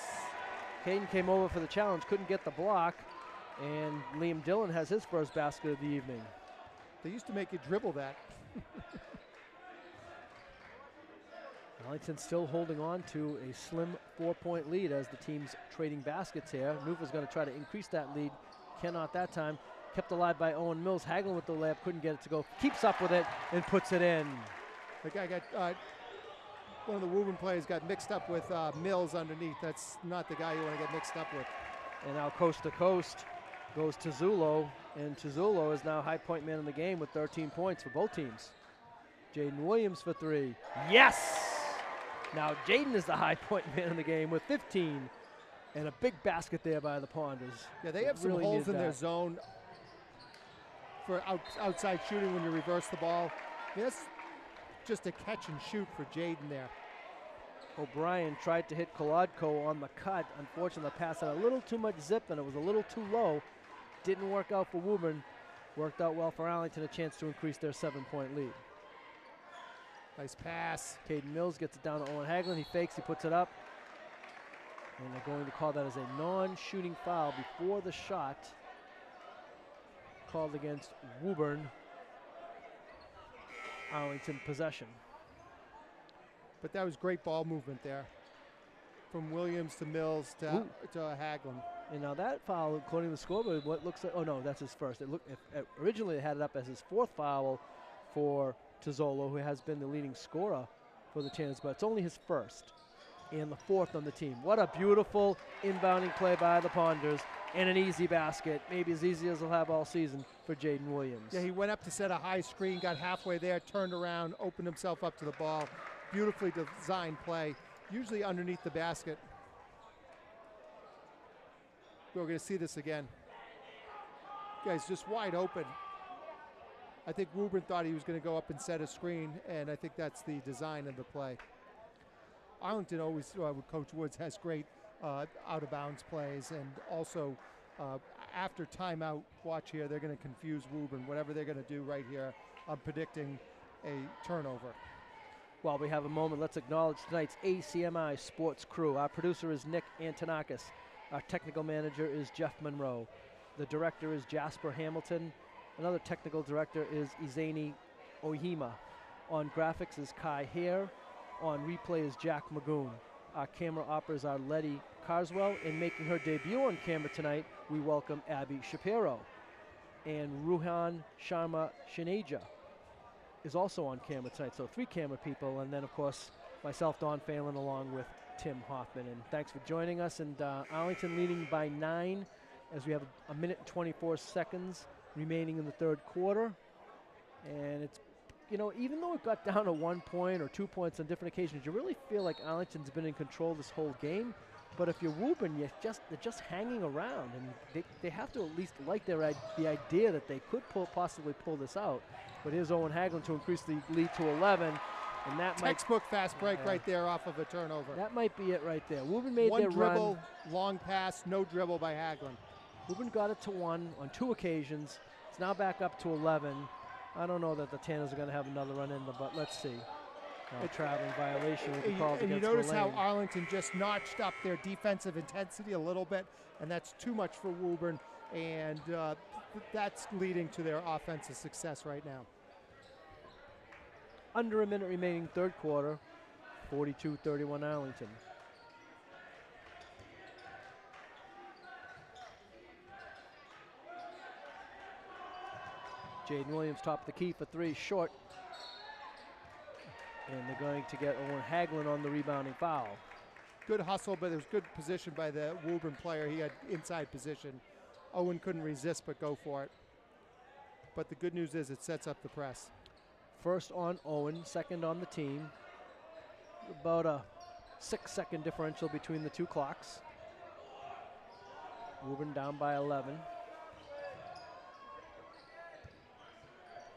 Caden came over for the challenge, couldn't get the block, and Liam Dillon has his first basket of the evening. They used to make you dribble that. Arlington still holding on to a slim 4-point lead as the team's trading baskets here. Newford's going to try to increase that lead. Cannot that time. Kept alive by Owen Mills. Hagelin with the layup, couldn't get it to go. Keeps up with it and puts it in. The guy got, one of the Woburn players got mixed up with Mills underneath. That's not the guy you want to get mixed up with. And now coast to coast goes Tuzzulo, and Tuzzulo is now high point man in the game with 13 points for both teams. Jaden Williams for 3. Yes! Now Jaden is the high point man in the game with 15. And a big basket there by the Ponders. Yeah, they have some really holes in their zone for outside shooting when you reverse the ball. I mean, that's just a catch and shoot for Jaden there. O'Brien tried to hit Kolodko on the cut. Unfortunately, the pass had a little too much zip and it was a little too low. Didn't work out for Woburn. Worked out well for Arlington, a chance to increase their 7-point lead. Nice pass. Caden Mills gets it down to Owen Hagelin. He fakes, he puts it up. And they're going to call that as a non-shooting foul before the shot. Called against Woburn. Arlington possession. But that was great ball movement there. From Williams to Mills to Hagelin. And now that foul, according to the scoreboard, what looks like, oh no, that's his first. It looked, originally it had it up as his 4th foul for Tuzzulo, who has been the leading scorer for the Tanners, but it's only his first and the 4th on the team. What a beautiful inbounding play by the Ponders and an easy basket, maybe as easy as he'll have all season for Jaden Williams. Yeah, he went up to set a high screen, got halfway there, turned around, opened himself up to the ball. Beautifully designed play, usually underneath the basket. We're going to see this again. Guys, just wide open. I think Woburn thought he was going to go up and set a screen, and I think that's the design of the play. Arlington always, with Coach Woods, has great out-of-bounds plays, and also after timeout, watch here, they're going to confuse Woburn. Whatever they're going to do right here, I'm predicting a turnover. While we have a moment, let's acknowledge tonight's ACMi sports crew. Our producer is Nick Antonakis. Our technical manager is Jeff Monroe. The director is Jasper Hamilton. Another technical director is Izani Ohima. On graphics is Kai Hare. On replay is Jack Magoon. Our camera operators are Letty Carswell. And making her debut on camera tonight, we welcome Abby Shapiro. And Ruhan Sharma Shineja is also on camera tonight, so 3 camera people, and then of course myself, Don Phelan, along with Tim Hoffman. And thanks for joining us. And Arlington leading by 9 as we have a minute and 24 seconds remaining in the third quarter. And it's, you know, even though it got down to 1 point or 2 points on different occasions, you really feel like Arlington's been in control this whole game. But if you're Woburn, they're just hanging around, and they have to at least like the idea that they could possibly pull this out. But here's Owen Hagelin to increase the lead to 11, and that textbook fast break right there off of a turnover. That might be it right there. Woburn made their dribble, run. long pass, no dribble by Hagelin. Woburn got it to 1 on 2 occasions. It's now back up to 11. I don't know that the Tanners are going to have another run in them, but let's see. A traveling violation will be called and against you notice Mullane. how Arlington just notched up their defensive intensity a little bit, and that's too much for Woburn, and that's leading to their offensive success right now. Under a minute remaining third quarter, 42-31 Arlington. Jaden Williams, top of the key for three, short. And they're going to get Owen Haglund on the rebounding foul. Good hustle, but it was good position by the Woburn player. He had inside position. Owen couldn't resist but go for it. But the good news is it sets up the press. First on Owen, second on the team. About a 6-second differential between the two clocks. Woburn down by 11.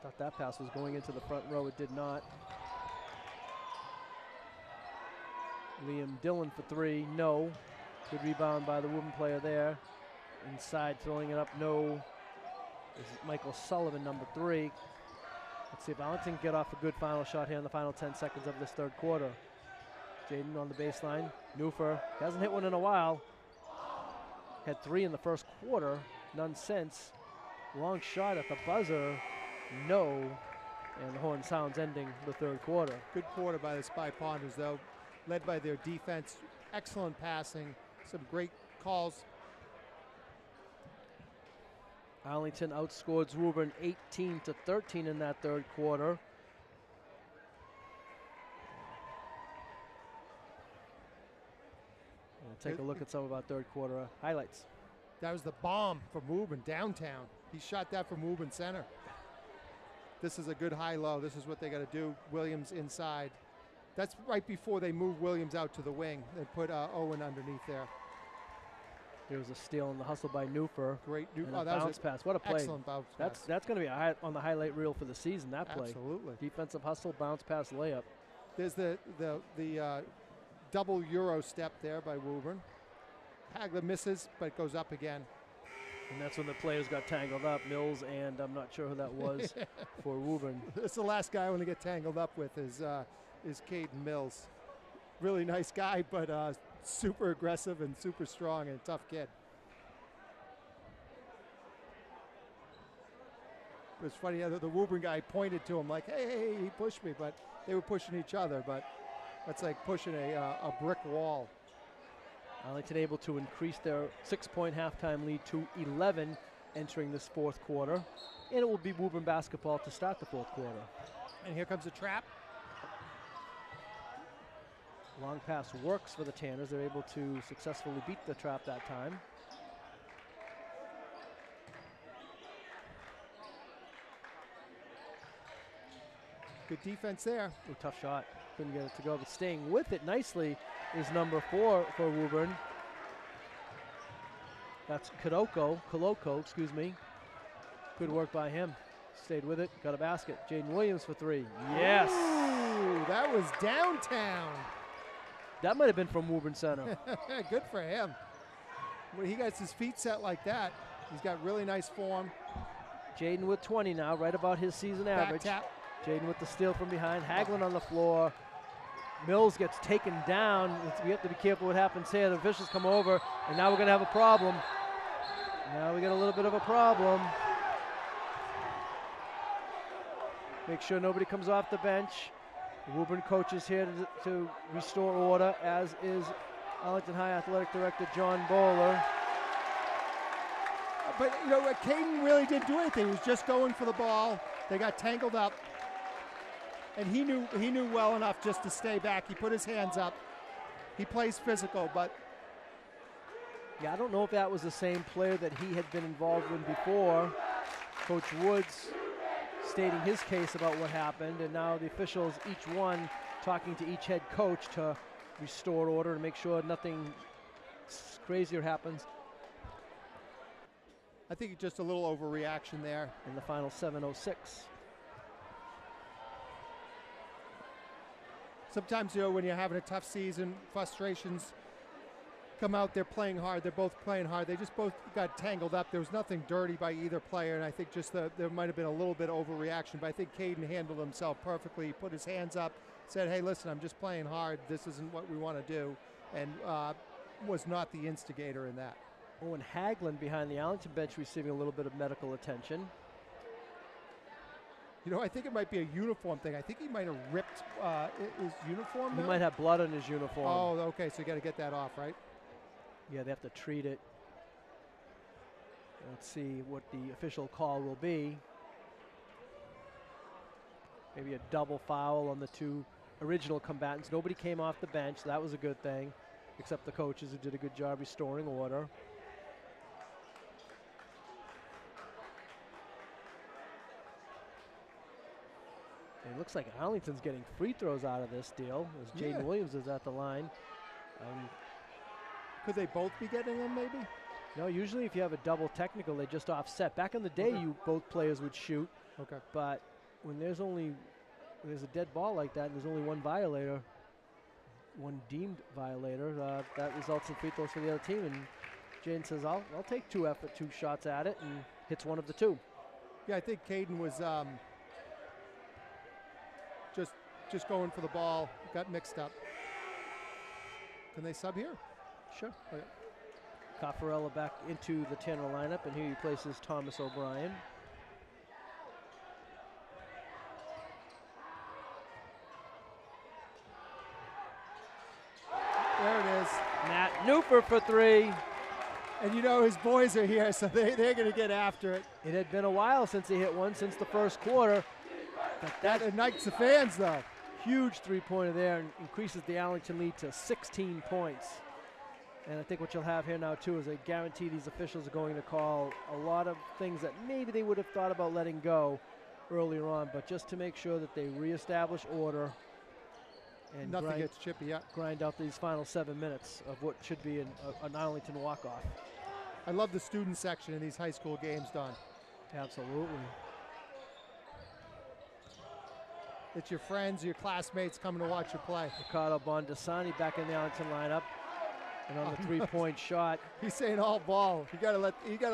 Thought that pass was going into the front row. It did not. Liam Dillon for three, no. Good rebound by the Woburn player there. Inside, throwing it up, no. This is Michael Sullivan, number three. Let's see if Arlington can get off a good final shot here in the final 10 seconds of this third quarter. Jaden on the baseline. Newfer hasn't hit one in a while. Had three in the first quarter, none since. Long shot at the buzzer, no. And the horn sounds ending the third quarter. Good quarter by the Spy Ponders, though, led by their defense. Excellent passing, some great calls. Arlington outscored Woburn 18-13 in that third quarter. We'll take a look at some of our third quarter highlights. That was the bomb from Woburn downtown. He shot that from Woburn center. This is a good high-low. This is what they got to do. Williams inside. That's right before they move Williams out to the wing. They put Owen underneath there. There was a steal in the hustle by Newfer. Great bounce pass. What a play. Excellent bounce pass. That's going to be on the highlight reel for the season, that play. Absolutely. Defensive hustle, bounce pass, layup. There's the double Euro step there by Woburn. Hagler misses, but goes up again. And that's when the players got tangled up, Mills, and I'm not sure who that was for Woburn. That's the last guy I want to get tangled up with is Caden Mills. Really nice guy, but super aggressive and super strong and tough kid. It was funny, the Woburn guy pointed to him like, hey, he pushed me, but they were pushing each other, but that's like pushing a brick wall. Arlington able to increase their 6-point halftime lead to 11 entering this fourth quarter. And it will be Woburn basketball to start the fourth quarter. And here comes a trap. Long pass works for the Tanners. They're able to successfully beat the trap that time. Good defense there. Ooh, tough shot. Couldn't get it to go, but staying with it nicely is number 4 for Woburn. That's Koloko, excuse me. Good work by him. Stayed with it, got a basket. Jaden Williams for 3. Yes! Ooh, that was downtown. That might have been from Woburn Center. Good for him. When he gets his feet set like that, he's got really nice form. Jaden with 20 now, right about his season average. Back tap. Jaden with the steal from behind. Haglund on the floor. Mills gets taken down. We have to be careful what happens here. The officials come over, and now we're going to have a problem. Now we got a little bit of a problem. Make sure nobody comes off the bench. The Woburn coach is here to restore order, as is Arlington High Athletic Director John Bowler. But, you know, Caden really didn't do anything. He was just going for the ball. They got tangled up. And he knew well enough just to stay back. He put his hands up. He plays physical, but... Yeah, I don't know if that was the same player that he had been involved in before. Coach Woods stating his case about what happened, and now the officials, each one talking to each head coach to restore order and make sure nothing crazier happens. I think just a little overreaction there. In the final 7:06. Sometimes, you know, when you're having a tough season, frustrations come out. They're playing hard. They're both playing hard. They just both got tangled up. There was nothing dirty by either player, and I think just there might have been a little bit of overreaction, but I think Caden handled himself perfectly. He put his hands up, said, hey, listen, I'm just playing hard. This isn't what we want to do, and was not the instigator in that. Owen Haglund behind the Arlington bench receiving a little bit of medical attention. You know, I think it might be a uniform thing. I think he might have ripped his uniform. He might have blood on his uniform. Oh, okay, so you got to get that off, right? Yeah, they have to treat it. Let's see what the official call will be. Maybe a double foul on the two original combatants. Nobody came off the bench, so that was a good thing, except the coaches who did a good job restoring order. It looks like Arlington's getting free throws out of this deal, as Jaden Williams is at the line. Could they both be getting them, maybe? No, usually if you have a double technical, they just offset. Back in the day, both players would shoot. Okay. But when there's a dead ball like that, and there's only one violator, one deemed violator, that results in free throws for the other team. And Jaden says, "I'll take two shots at it," and hits one of the two. Yeah, I think Caden was just going for the ball, got mixed up. Can they sub here? Sure. Okay. Caffarella back into the Tanner lineup, and here he places Thomas O'Brien. There it is. Matt Newfer for three. And you know his boys are here, so they're going to get after it. It had been a while since he hit one, since the first quarter. But that ignites the fans, though. Huge three-pointer there, and increases the Arlington lead to 16 points. And I think what you'll have here now, too, is I guarantee these officials are going to call a lot of things that maybe they would have thought about letting go earlier on, but just to make sure that they reestablish order and nothing gets chippy up. Grind out these final 7 minutes of what should be an Arlington walk-off. I love the student section in these high school games, Don. Absolutely. It's your friends, your classmates coming to watch you play. Ricardo Bondasani back in the Arlington lineup. And on the three-point shot. He's saying all ball. You gotta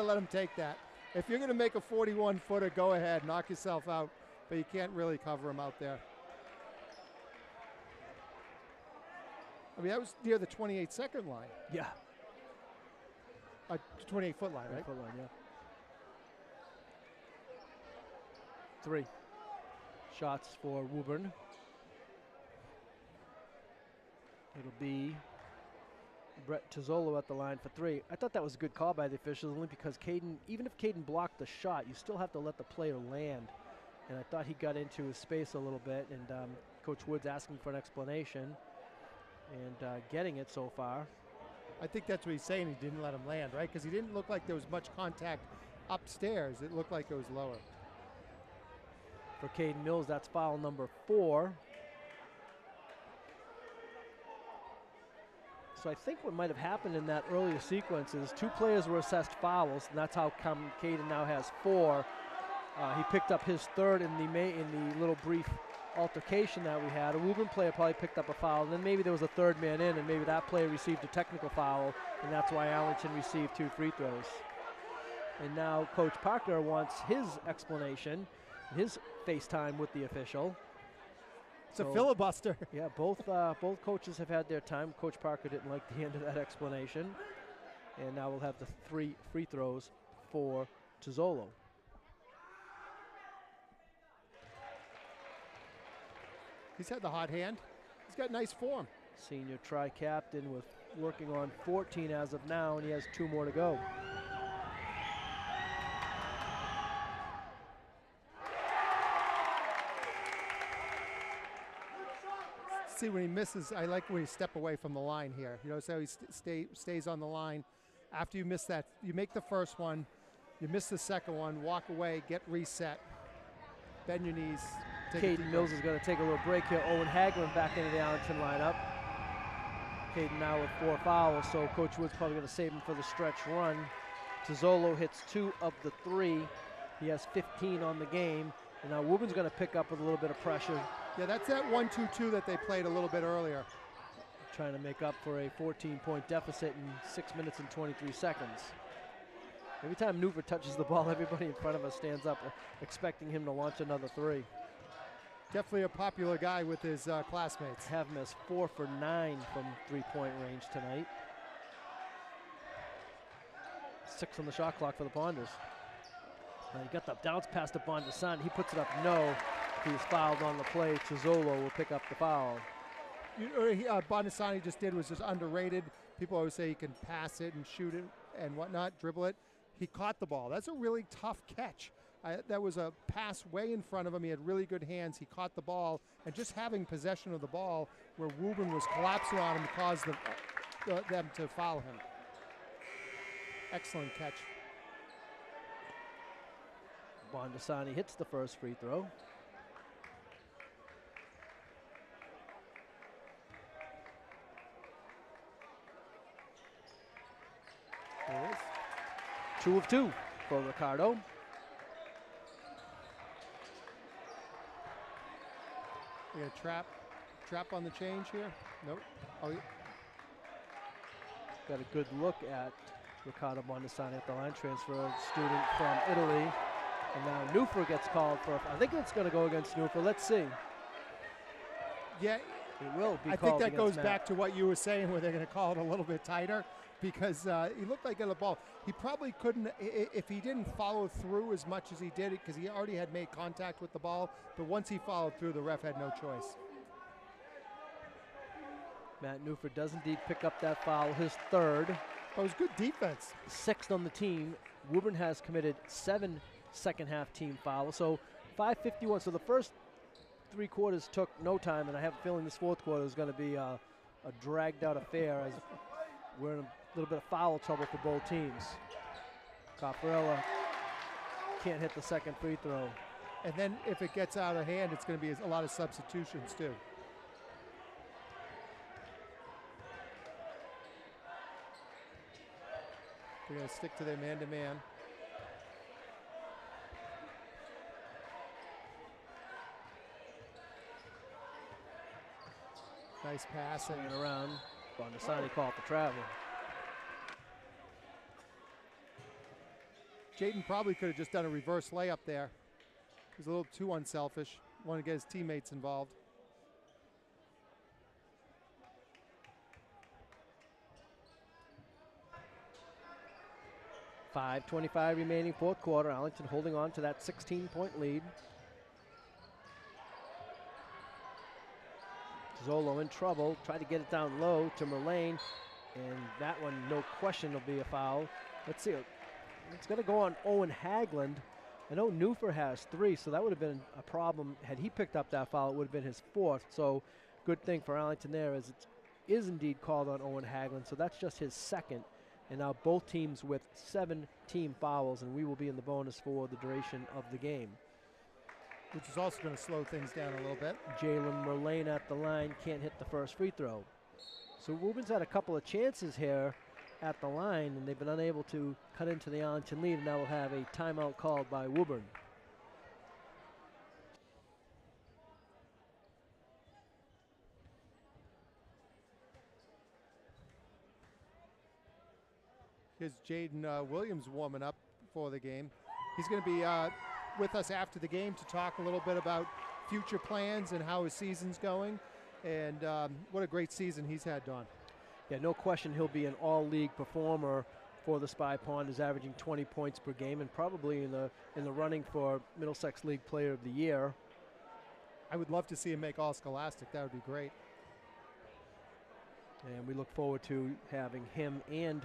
let him take that. If you're gonna make a 41-footer, go ahead, knock yourself out. But you can't really cover him out there. I mean, that was near the 28-second line. Yeah. 28-foot line, right? 28-foot line, yeah. Three shots for Woburn. It'll be Brett Tizzolo at the line for three. I thought that was a good call by the officials, only because Caden, even if Caden blocked the shot, you still have to let the player land. And I thought he got into his space a little bit, and Coach Woods asking for an explanation and getting it so far. I think that's what he's saying, he didn't let him land, right? Because he didn't look like there was much contact upstairs. It looked like it was lower. For Caden Mills, that's foul number 4. So I think what might have happened in that earlier sequence is 2 players were assessed fouls, and that's how come Caden now has 4. He picked up his third in the little brief altercation that we had. A Woburn player probably picked up a foul, and then maybe there was a third man in, and maybe that player received a technical foul, and that's why Arlington received 2 free throws. And now Coach Parker wants his explanation, his FaceTime with the official. It's a filibuster. Yeah, both coaches have had their time. Coach Parker didn't like the end of that explanation. And now we'll have the 3 free throws for Tizzolo. He's had the hot hand. He's got nice form. Senior tri-captain with working on 14 as of now, and he has 2 more to go. See, when he misses, I like when he step away from the line here. You know, so he stays on the line. After you miss that, you make the first one, you miss the second one, walk away, get reset, bend your knees. Caden Mills is going to take a little break here. Owen Hagman back into the Arlington lineup. Caden now with 4 fouls, so Coach Wood's probably going to save him for the stretch run. Tizzolo hits 2 of the 3. He has 15 on the game. And now Woburn's going to pick up with a little bit of pressure. Yeah, that's that 1-2-2 that they played a little bit earlier. Trying to make up for a 14-point deficit in 6 minutes and 23 seconds. Every time Newfer touches the ball, everybody in front of us stands up expecting him to launch another 3. Definitely a popular guy with his classmates. Have him as 4 for 9 from 3-point range tonight. 6 on the shot clock for the Ponders. Now you got the bounce pass to Bondasani. He puts it up, no. He's fouled on the play. Tizzolo will pick up the foul. Bondasani just was just underrated. People always say he can pass it and shoot it and whatnot, dribble it. He caught the ball. That's a really tough catch. That was a pass way in front of him. He had really good hands. He caught the ball, and just having possession of the ball where Woburn was collapsing on him caused them to foul him. Excellent catch. Bondasani hits the first free throw. There it is. 2 of 2 for Ricardo. We got a trap on the change here. Nope. Oh, yeah. Got a good look at Ricardo Bondasani at the line, transfer student from Italy. And now Newfer gets called for, I think it's going to go against Newfer. Let's see. Yeah. It will be I called think that goes Matt. back to what you were saying, where they're going to call it a little bit tighter, because he looked like he had the ball. He probably couldn't, if he didn't follow through as much as he did, because he already had made contact with the ball, but once he followed through, the ref had no choice. Matt Newfer does indeed pick up that foul, his third. But it was good defense. 6th on the team. Woburn has committed 7 second half team fouls, so 5:51. So the first 3 quarters took no time, and I have a feeling this 4th quarter is going to be a dragged out affair, as we're in a little bit of foul trouble for both teams. Caffarella can't hit the second free throw. And then if it gets out of hand, it's going to be a lot of substitutions too. They're going to stick to their man-to-man. Nice pass. Swinging around. Bondasani called for travel. Jaden probably could have just done a reverse layup there. He was a little too unselfish. Wanted to get his teammates involved. .5:25 remaining 4th quarter. Arlington holding on to that 16-point lead. Zolo in trouble, tried to get it down low to Merlane, and that one, no question, will be a foul. Let's see, it's going to go on Owen Hagland. I know Newfer has 3, so that would have been a problem. Had he picked up that foul, it would have been his 4th, so good thing for Arlington there, as it is indeed called on Owen Hagland, so that's just his 2nd, and now both teams with 7 team fouls, and we will be in the bonus for the duration of the game. Which is also going to slow things down a little bit. Jalen Merlane at the line, can't hit the first free throw. So Woburn's had a couple of chances here at the line, and they've been unable to cut into the Arlington lead, and now we'll have a timeout called by Woburn. Here's Jaden Williams warming up for the game. He's going to be with us after the game to talk a little bit about future plans and how his season's going, and what a great season he's had, Don. Yeah, no question he'll be an all-league performer for the Spy Ponders, averaging 20 points per game, and probably in the running for Middlesex League Player of the Year. I would love to see him make All-Scholastic. That would be great. And we look forward to having him and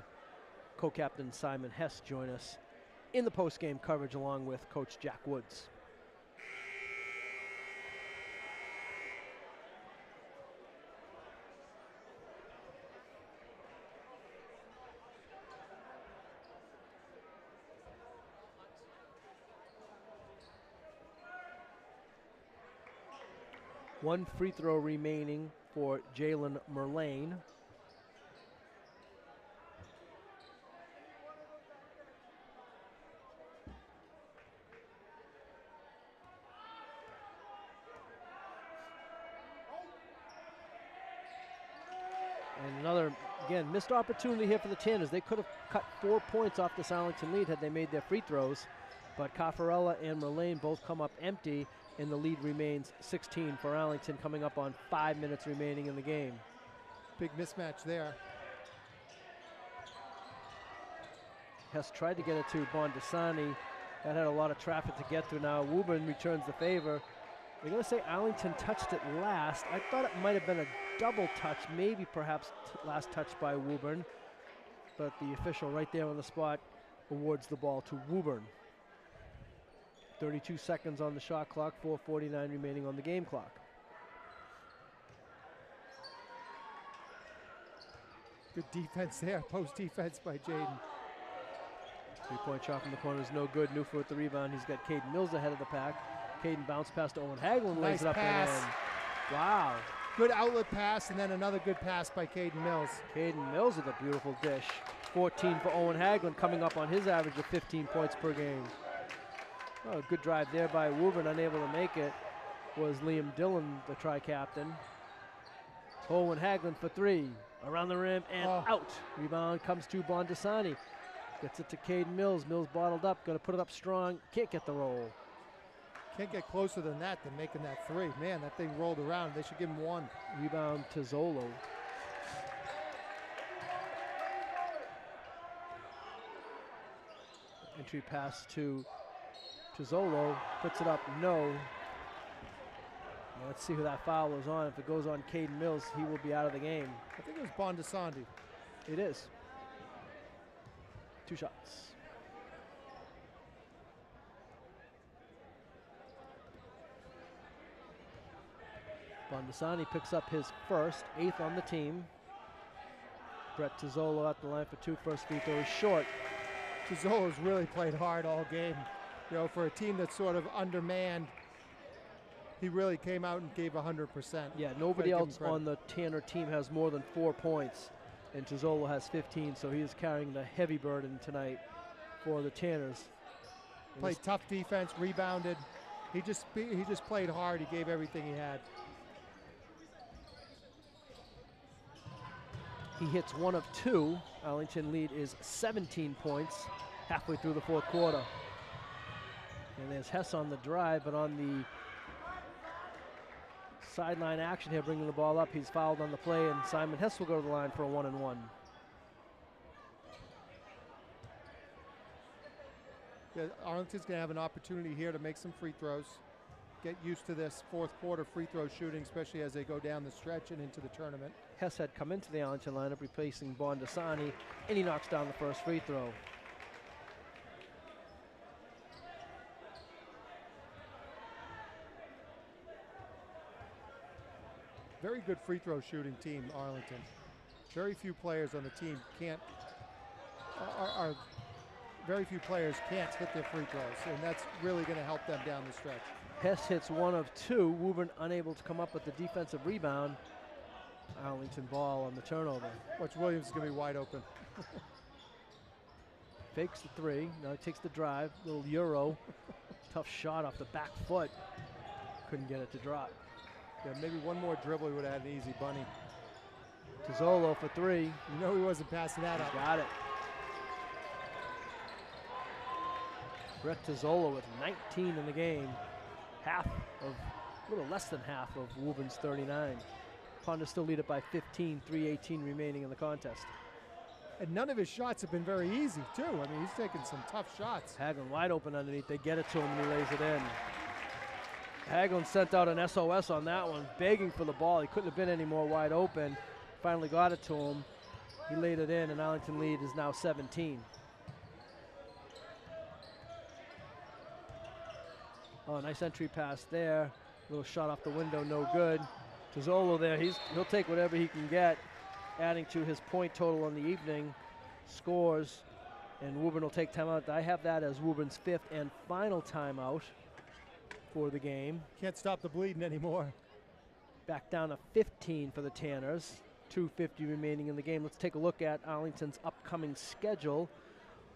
co-captain Simon Hess join us in the post-game coverage along with Coach Jack Woods. One free throw remaining for Jalen Merlane. And another, again, missed opportunity here for the Tanners. They could have cut 4 points off this Arlington lead had they made their free throws. But Caffarella and Merlane both come up empty, and the lead remains 16 for Arlington, coming up on 5 minutes remaining in the game. Big mismatch there. Hess tried to get it to Bondasani. That had a lot of traffic to get through now. Woburn returns the favor. They're going to say Arlington touched it last. I thought it might have been a double touch, maybe perhaps last touch by Woburn. But the official right there on the spot awards the ball to Woburn. 32 seconds on the shot clock, 4:49 remaining on the game clock. Good defense there, post defense by Jaden. 3-point shot from the corner is no good. Newford with the rebound. He's got Caden Mills ahead of the pack. Caden bounced pass to Owen Hagelin, lays Nice it up pass. and in. Wow. Good outlet pass, and then another good pass by Caden Mills. Caden Mills with a beautiful dish. 14 for Owen Hagelin, coming up on his average of 15 points per game. Oh, good drive there by Woburn, unable to make it was Liam Dillon, the tri-captain. Owen Hagelin for three. Around the rim and out. Rebound comes to Bondasani. Gets it to Caden Mills. Mills bottled up, going to put it up strong. Can't get the roll. Can't get closer than that than making that three. Man, that thing rolled around. They should give him one. Rebound to Zolo. Entry pass to Zolo. Puts it up, no. Now let's see who that foul is on. If it goes on Caden Mills, he will be out of the game. I think it was Bondasandi. It is. 2 shots. Bondasani picks up his first, 8th on the team. Brett Tizzolo at the line for 2 first free throws short. Tizzolo's really played hard all game. You know, for a team that's sort of undermanned, he really came out and gave 100%. Yeah, nobody else on the Tanner team has more than 4 points, and Tizzolo has 15, so he is carrying the heavy burden tonight for the Tanners. Played tough defense, rebounded. He just played hard. He gave everything he had. He hits 1 of 2. Arlington lead is 17 points halfway through the 4th quarter. And there's Hess on the drive, but on the sideline action here, bringing the ball up. He's fouled on the play, and Simon Hess will go to the line for a 1-and-1. Yeah, Arlington's going to have an opportunity here to make some free throws. Get used to this 4th quarter free throw shooting, especially as they go down the stretch and into the tournament. Hess had come into the Arlington lineup, replacing Bondasani, and he knocks down the first free throw. Very good free throw shooting team, Arlington. Very few players on the team very few players can't hit their free throws, and that's really going to help them down the stretch. Hess hits 1 of 2. Woburn unable to come up with the defensive rebound. Arlington ball on the turnover. Watch Williams is going to be wide open. Fakes the 3. Now he takes the drive. Little Euro. Tough shot off the back foot. Couldn't get it to drop. Yeah, maybe one more dribble, he would have had an easy bunny. Tizzolo for 3. You know he wasn't passing that up. Got it. Brett Tizzolo with 19 in the game. A little less than half of Woburn's 39. Ponda still lead it by 15, 3:18 remaining in the contest. And none of his shots have been very easy, too. I mean, he's taking some tough shots. Hagelin wide open underneath. They get it to him, and he lays it in. Hagelin sent out an SOS on that one, begging for the ball. He couldn't have been any more wide open. Finally got it to him. He laid it in, and Arlington lead is now 17. Oh, nice entry pass there. Little shot off the window, no good. Tizzolo there, he'll take whatever he can get, adding to his point total on the evening. Scores, and Woburn will take timeout. I have that as Woburn's 5th and final timeout for the game. Can't stop the bleeding anymore. Back down to 15 for the Tanners. 2:50 remaining in the game. Let's take a look at Arlington's upcoming schedule.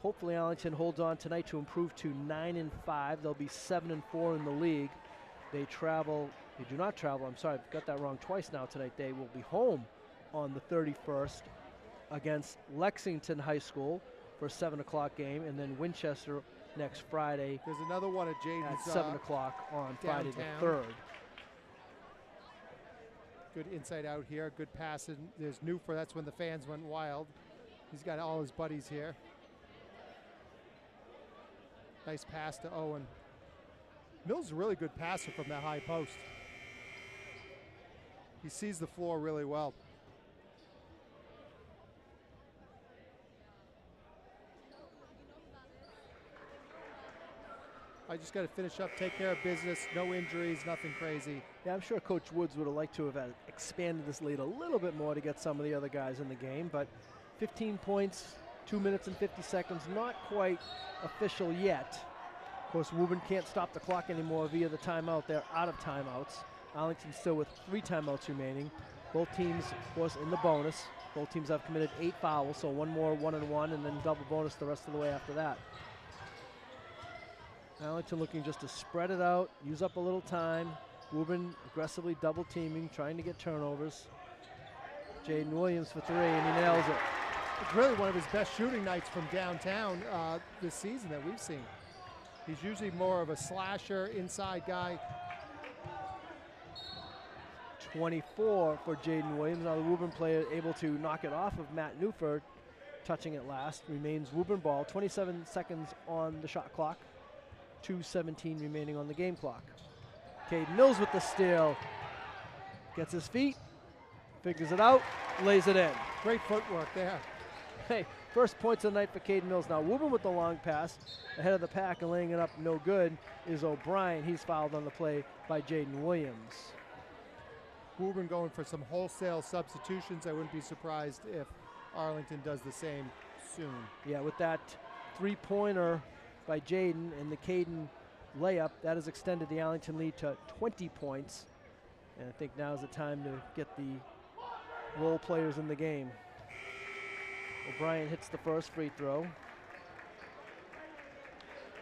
Hopefully Arlington holds on tonight to improve to 9-5. They'll be 7-4 in the league. They do not travel, I'm sorry, I've got that wrong twice now tonight. They will be home on the 31st against Lexington High School for a 7 o'clock game, and then Winchester next Friday. There's another one at Jaden's at 7 o'clock on Friday downtown. the 3rd. Good inside out here, good passing. There's Newford, that's when the fans went wild. He's got all his buddies here. Nice pass to Owen. Mills is a really good passer from that high post. He sees the floor really well. I just got to finish up, take care of business, no injuries, nothing crazy. Yeah, I'm sure Coach Woods would have liked to have expanded this lead a little bit more to get some of the other guys in the game, but 15 points, 2 minutes and 50 seconds, not quite official yet. Of course, Woburn can't stop the clock anymore via the timeout. They're out of timeouts. Arlington still with 3 timeouts remaining. Both teams, of course, in the bonus. Both teams have committed 8 fouls, so one more 1-and-1, and then double bonus the rest of the way after that. Arlington looking just to spread it out, use up a little time. Woburn aggressively double teaming, trying to get turnovers. Jaden Williams for 3, and he nails it. It's really one of his best shooting nights from downtown this season that we've seen. He's usually more of a slasher, inside guy. 24 for Jaden Williams. Now the Woburn player able to knock it off of Matt Newford, touching it last. Remains Woburn ball, 27 seconds on the shot clock, 2:17 remaining on the game clock. Caden Mills with the steal. Gets his feet, figures it out, lays it in. Great footwork there. Hey, first points of the night for Caden Mills. Now Woburn with the long pass, ahead of the pack and laying it up no good is O'Brien. He's fouled on the play by Jaden Williams. Woburn going for some wholesale substitutions. I wouldn't be surprised if Arlington does the same soon. Yeah, with that 3-pointer by Jaden and the Caden layup, that has extended the Arlington lead to 20 points. And I think now is the time to get the role players in the game. O'Brien hits the first free throw.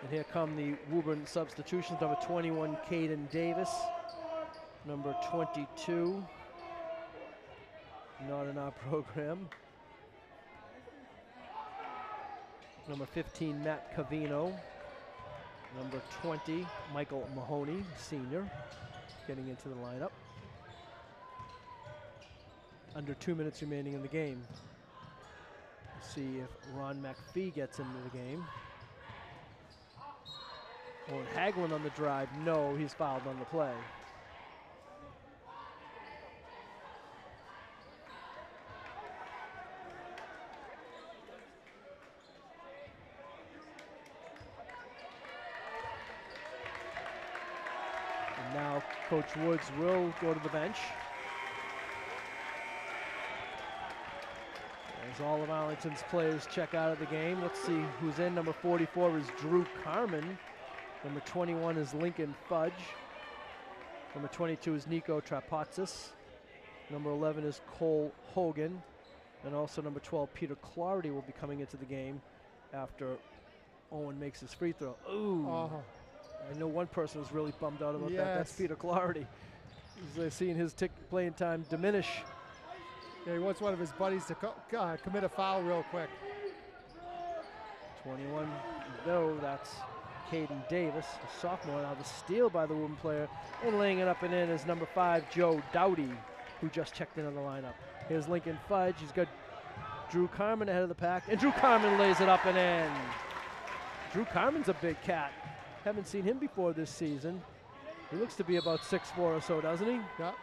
And here come the Woburn substitutions. Number 21, Caden Davis. Number 22, not in our program. Number 15, Matt Cavino. Number 20, Michael Mahoney, senior, getting into the lineup. Under 2 minutes remaining in the game. Let's see if Ron McPhee gets into the game. Oh, and Hagelin on the drive. No, he's fouled on the play. Now Coach Woods will go to the bench. As all of Arlington's players check out of the game. Let's see who's in. Number 44 is Drew Carmen. Number 21 is Lincoln Fudge. Number 22 is Nico Trapatsis. Number 11 is Cole Hogan. And also number 12, Peter Clardy, will be coming into the game after Owen makes his free throw. Ooh. I know one person was really bummed out about that. That's Peter Clardy. He's seeing his playing time diminish. Yeah, he wants one of his buddies to commit a foul real quick. 21, though, that's Caden Davis, a sophomore. Now the steal by the Woburn player, and laying it up and in is number 5, Joe Dowdy, who just checked into the lineup. Here's Lincoln Fudge. He's got Drew Carmen ahead of the pack, and Drew Carmen lays it up and in. Drew Carmen's a big cat. Haven't seen him before this season. He looks to be about 6'4" or so, doesn't he? Yeah.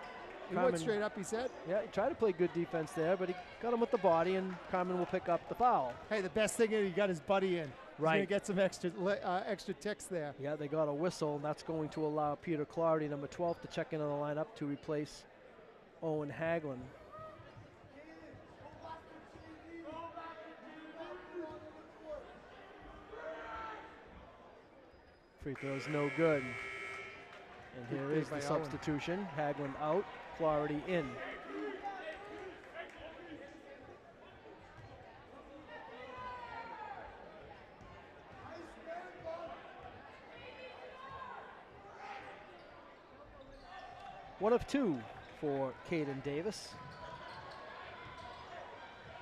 He went straight up, he said. Yeah, he tried to play good defense there, but he got him with the body, and Carmen will pick up the foul. Hey, the best thing is he got his buddy in. Right. He's going to get some extra ticks there. Yeah, they got a whistle, and that's going to allow Peter Clardy, number 12, to check in on the lineup to replace Owen Hagelin. Free throw's no good. And here is the substitution. Hagelin out, Clardy in. One of 2 for Caden Davis.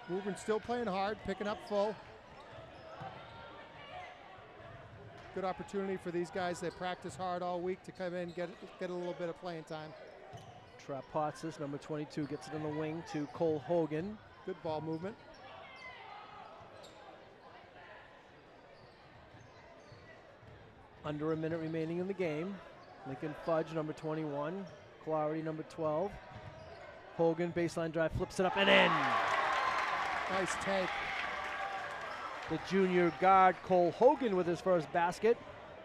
Woburn still playing hard, picking up full. Good opportunity for these guys that practice hard all week to come in and get a little bit of playing time. Trapatsis, number 22, gets it on the wing to Cole Hogan. Good ball movement. Under a minute remaining in the game. Lincoln Fudge, number 21. Clardy, number 12. Hogan, baseline drive, flips it up and in. Nice take. The junior guard, Cole Hogan, with his first basket.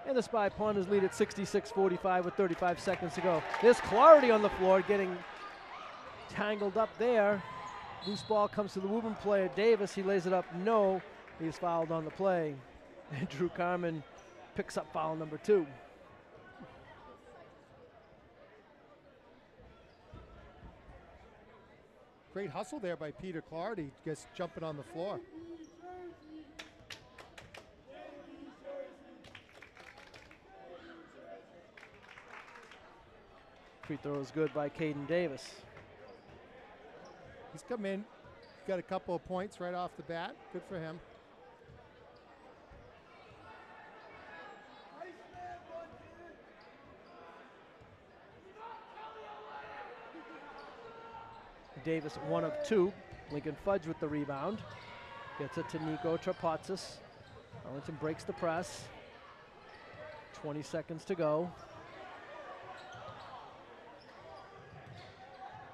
And the Spy Ponders lead at 66-45 with 35 seconds to go. There's Clarity on the floor getting tangled up there. Loose ball comes to the Woburn player, Davis. He lays it up, no. He's fouled on the play. And Drew Carmen picks up foul number 2. Great hustle there by Peter Clarity, just jumping on the floor. Free throw is good by Caden Davis. He's come in, got a couple of points right off the bat. Good for him. Davis 1 of 2. Lincoln Fudge with the rebound. Gets it to Nico Trapatsis. Arlington breaks the press. 20 seconds to go.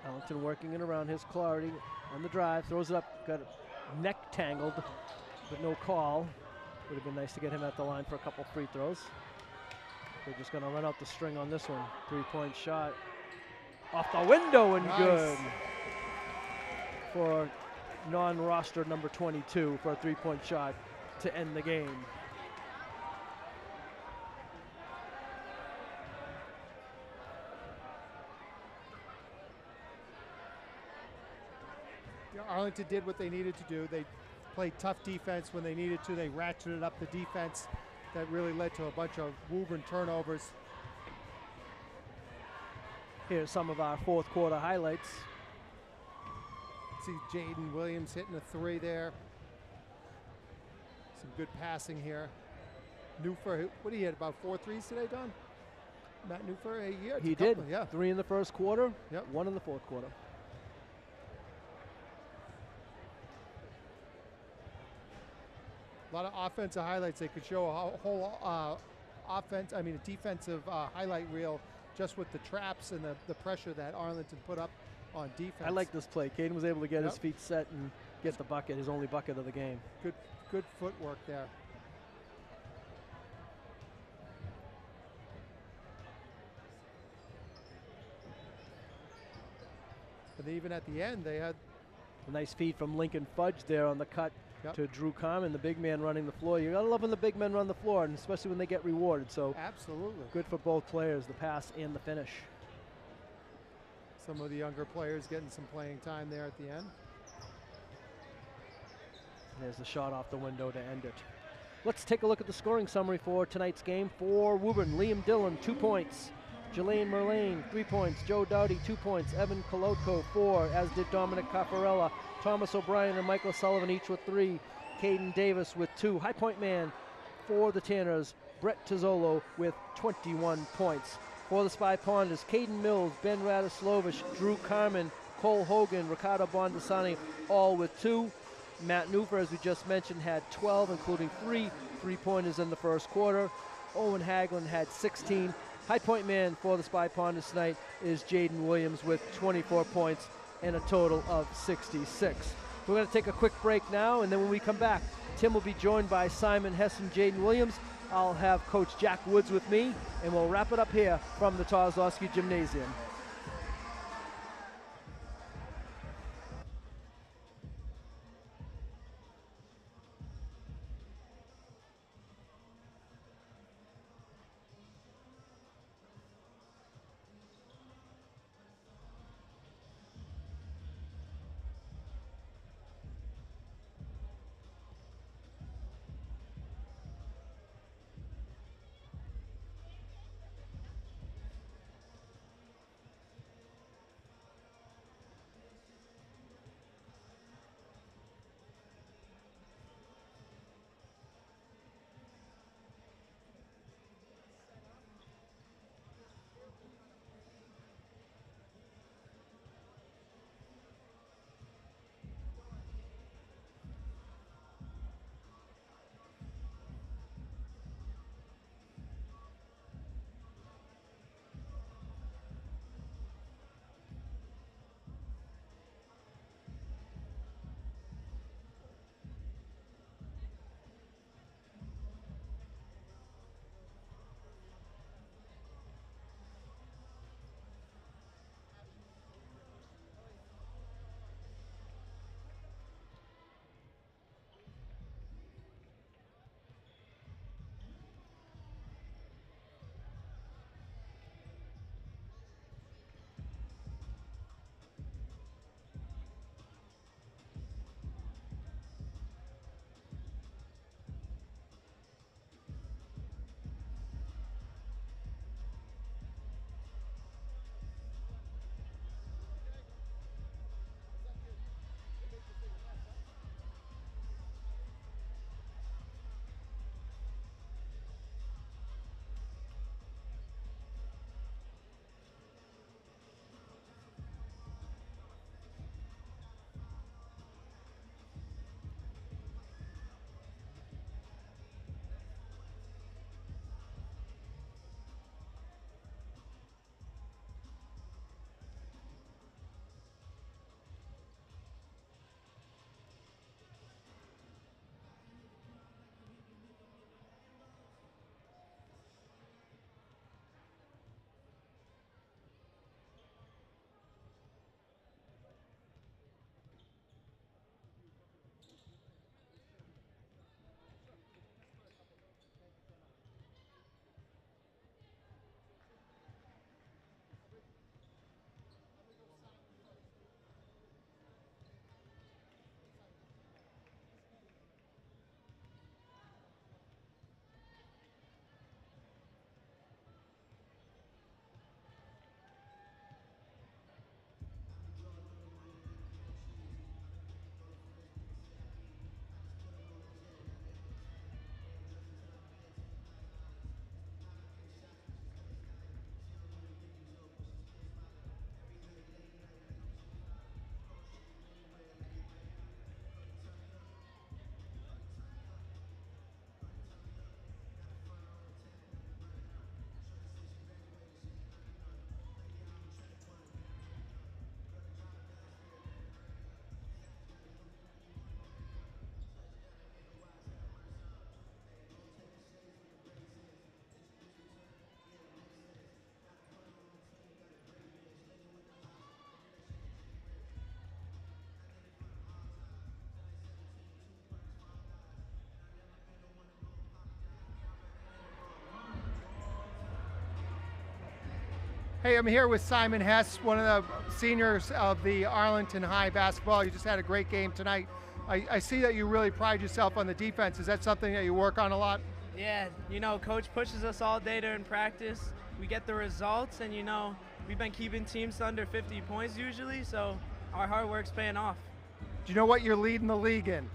Arlington working it around his Clarity on the drive. Throws it up. Got it neck tangled, but no call. Would have been nice to get him at the line for a couple free throws. They're just going to run out the string on this one. 3-point shot. Off the window and nice. Good. For non-roster number 22 for a 3-point shot to end the game. Yeah, Arlington did what they needed to do. They played tough defense when they needed to. They ratcheted up the defense. That really led to a bunch of Woburn turnovers. Here's some of our fourth quarter highlights. See Jaden Williams hitting a 3 there. Some good passing here. Newfer, what did he hit? About 4 threes today, Don? Matt Newfer, he did. Yeah. 3 in the first quarter, yep. 1 in the fourth quarter. A lot of offensive highlights. They could show a whole defensive highlight reel just with the traps and the pressure that Arlington put up on defense. I like this play. Caden was able to get his feet set and get the bucket, his only bucket of the game. Good footwork there. But even at the end, they had a nice feed from Lincoln Fudge there on the cut to Drew Carmen, the big man running the floor. You gotta love when the big men run the floor, and especially when they get rewarded. So absolutely good for both players, the pass and the finish. Some of the younger players getting some playing time there at the end. There's the shot off the window to end it. Let's take a look at the scoring summary for tonight's game. For Woburn, Liam Dillon, 2 points. Jelaine Merlane, 3 points. Joe Dowdy, 2 points. Evan Kolotko, 4, as did Dominic Caffarella. Thomas O'Brien and Michael Sullivan each with 3. Caden Davis with 2. High point man for the Tanners, Brett Tizzolo with 21 points. For the Spy Ponders, Caden Mills, Ben Radislovich, Drew Carmen, Cole Hogan, Ricardo Bondasani, all with 2. Matt Newfer, as we just mentioned, had 12, including 3 3-pointers in the first quarter. Owen Haglund had 16. High point man for the Spy Ponders tonight is Jaden Williams with 24 points and a total of 66. We're going to take a quick break now, and then when we come back, Tim will be joined by Simon Hess and Jaden Williams. I'll have Coach Jack Woods with me, and we'll wrap it up here from the Kozlowski Gymnasium. Hey, I'm here with Simon Hess, one of the seniors of the Arlington High basketball. You just had a great game tonight. I see that you really pride yourself on the defense. Is that something that you work on a lot? Yeah, Coach pushes us all day during practice. We get the results, and we've been keeping teams to under 50 points usually, so our hard work's paying off. Do you know what you're leading the league in?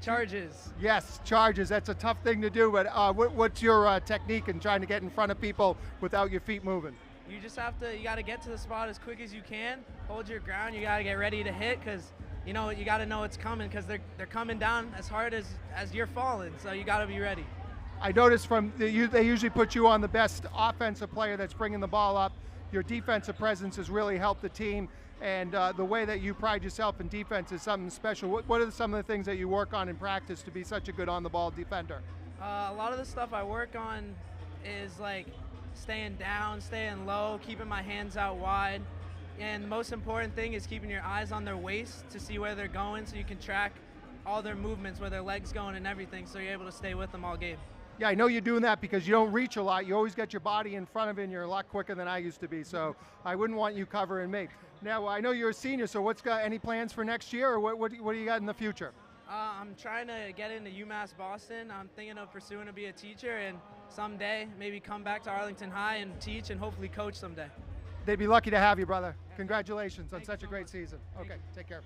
Charges. Yes, charges. That's a tough thing to do, but what's your technique in trying to get in front of people without your feet moving? You just you got to get to the spot as quick as you can, hold your ground, you got to get ready to hit, because you got to know it's coming, because they're coming down as hard as you're falling, so you got to be ready. I noticed they usually put you on the best offensive player that's bringing the ball up. Your defensive presence has really helped the team, and the way that you pride yourself in defense is something special. What are some of the things that you work on in practice to be such a good on-the-ball defender? A lot of the stuff I work on is like staying down, staying low, keeping my hands out wide, and the most important thing is keeping your eyes on their waist to see where they're going, so you can track all their movements, where their legs going and everything, so you're able to stay with them all game. Yeah, I know you're doing that because you don't reach a lot. You always get your body in front of it, and you're a lot quicker than I used to be, so I wouldn't want you covering me. Now, I know you're a senior, so any plans for next year, or what do you got in the future? I'm trying to get into UMass Boston. I'm thinking of pursuing to be a teacher, and someday maybe come back to Arlington High and teach and hopefully coach someday. They'd be lucky to have you, brother. Congratulations on such a great season. Okay, take care.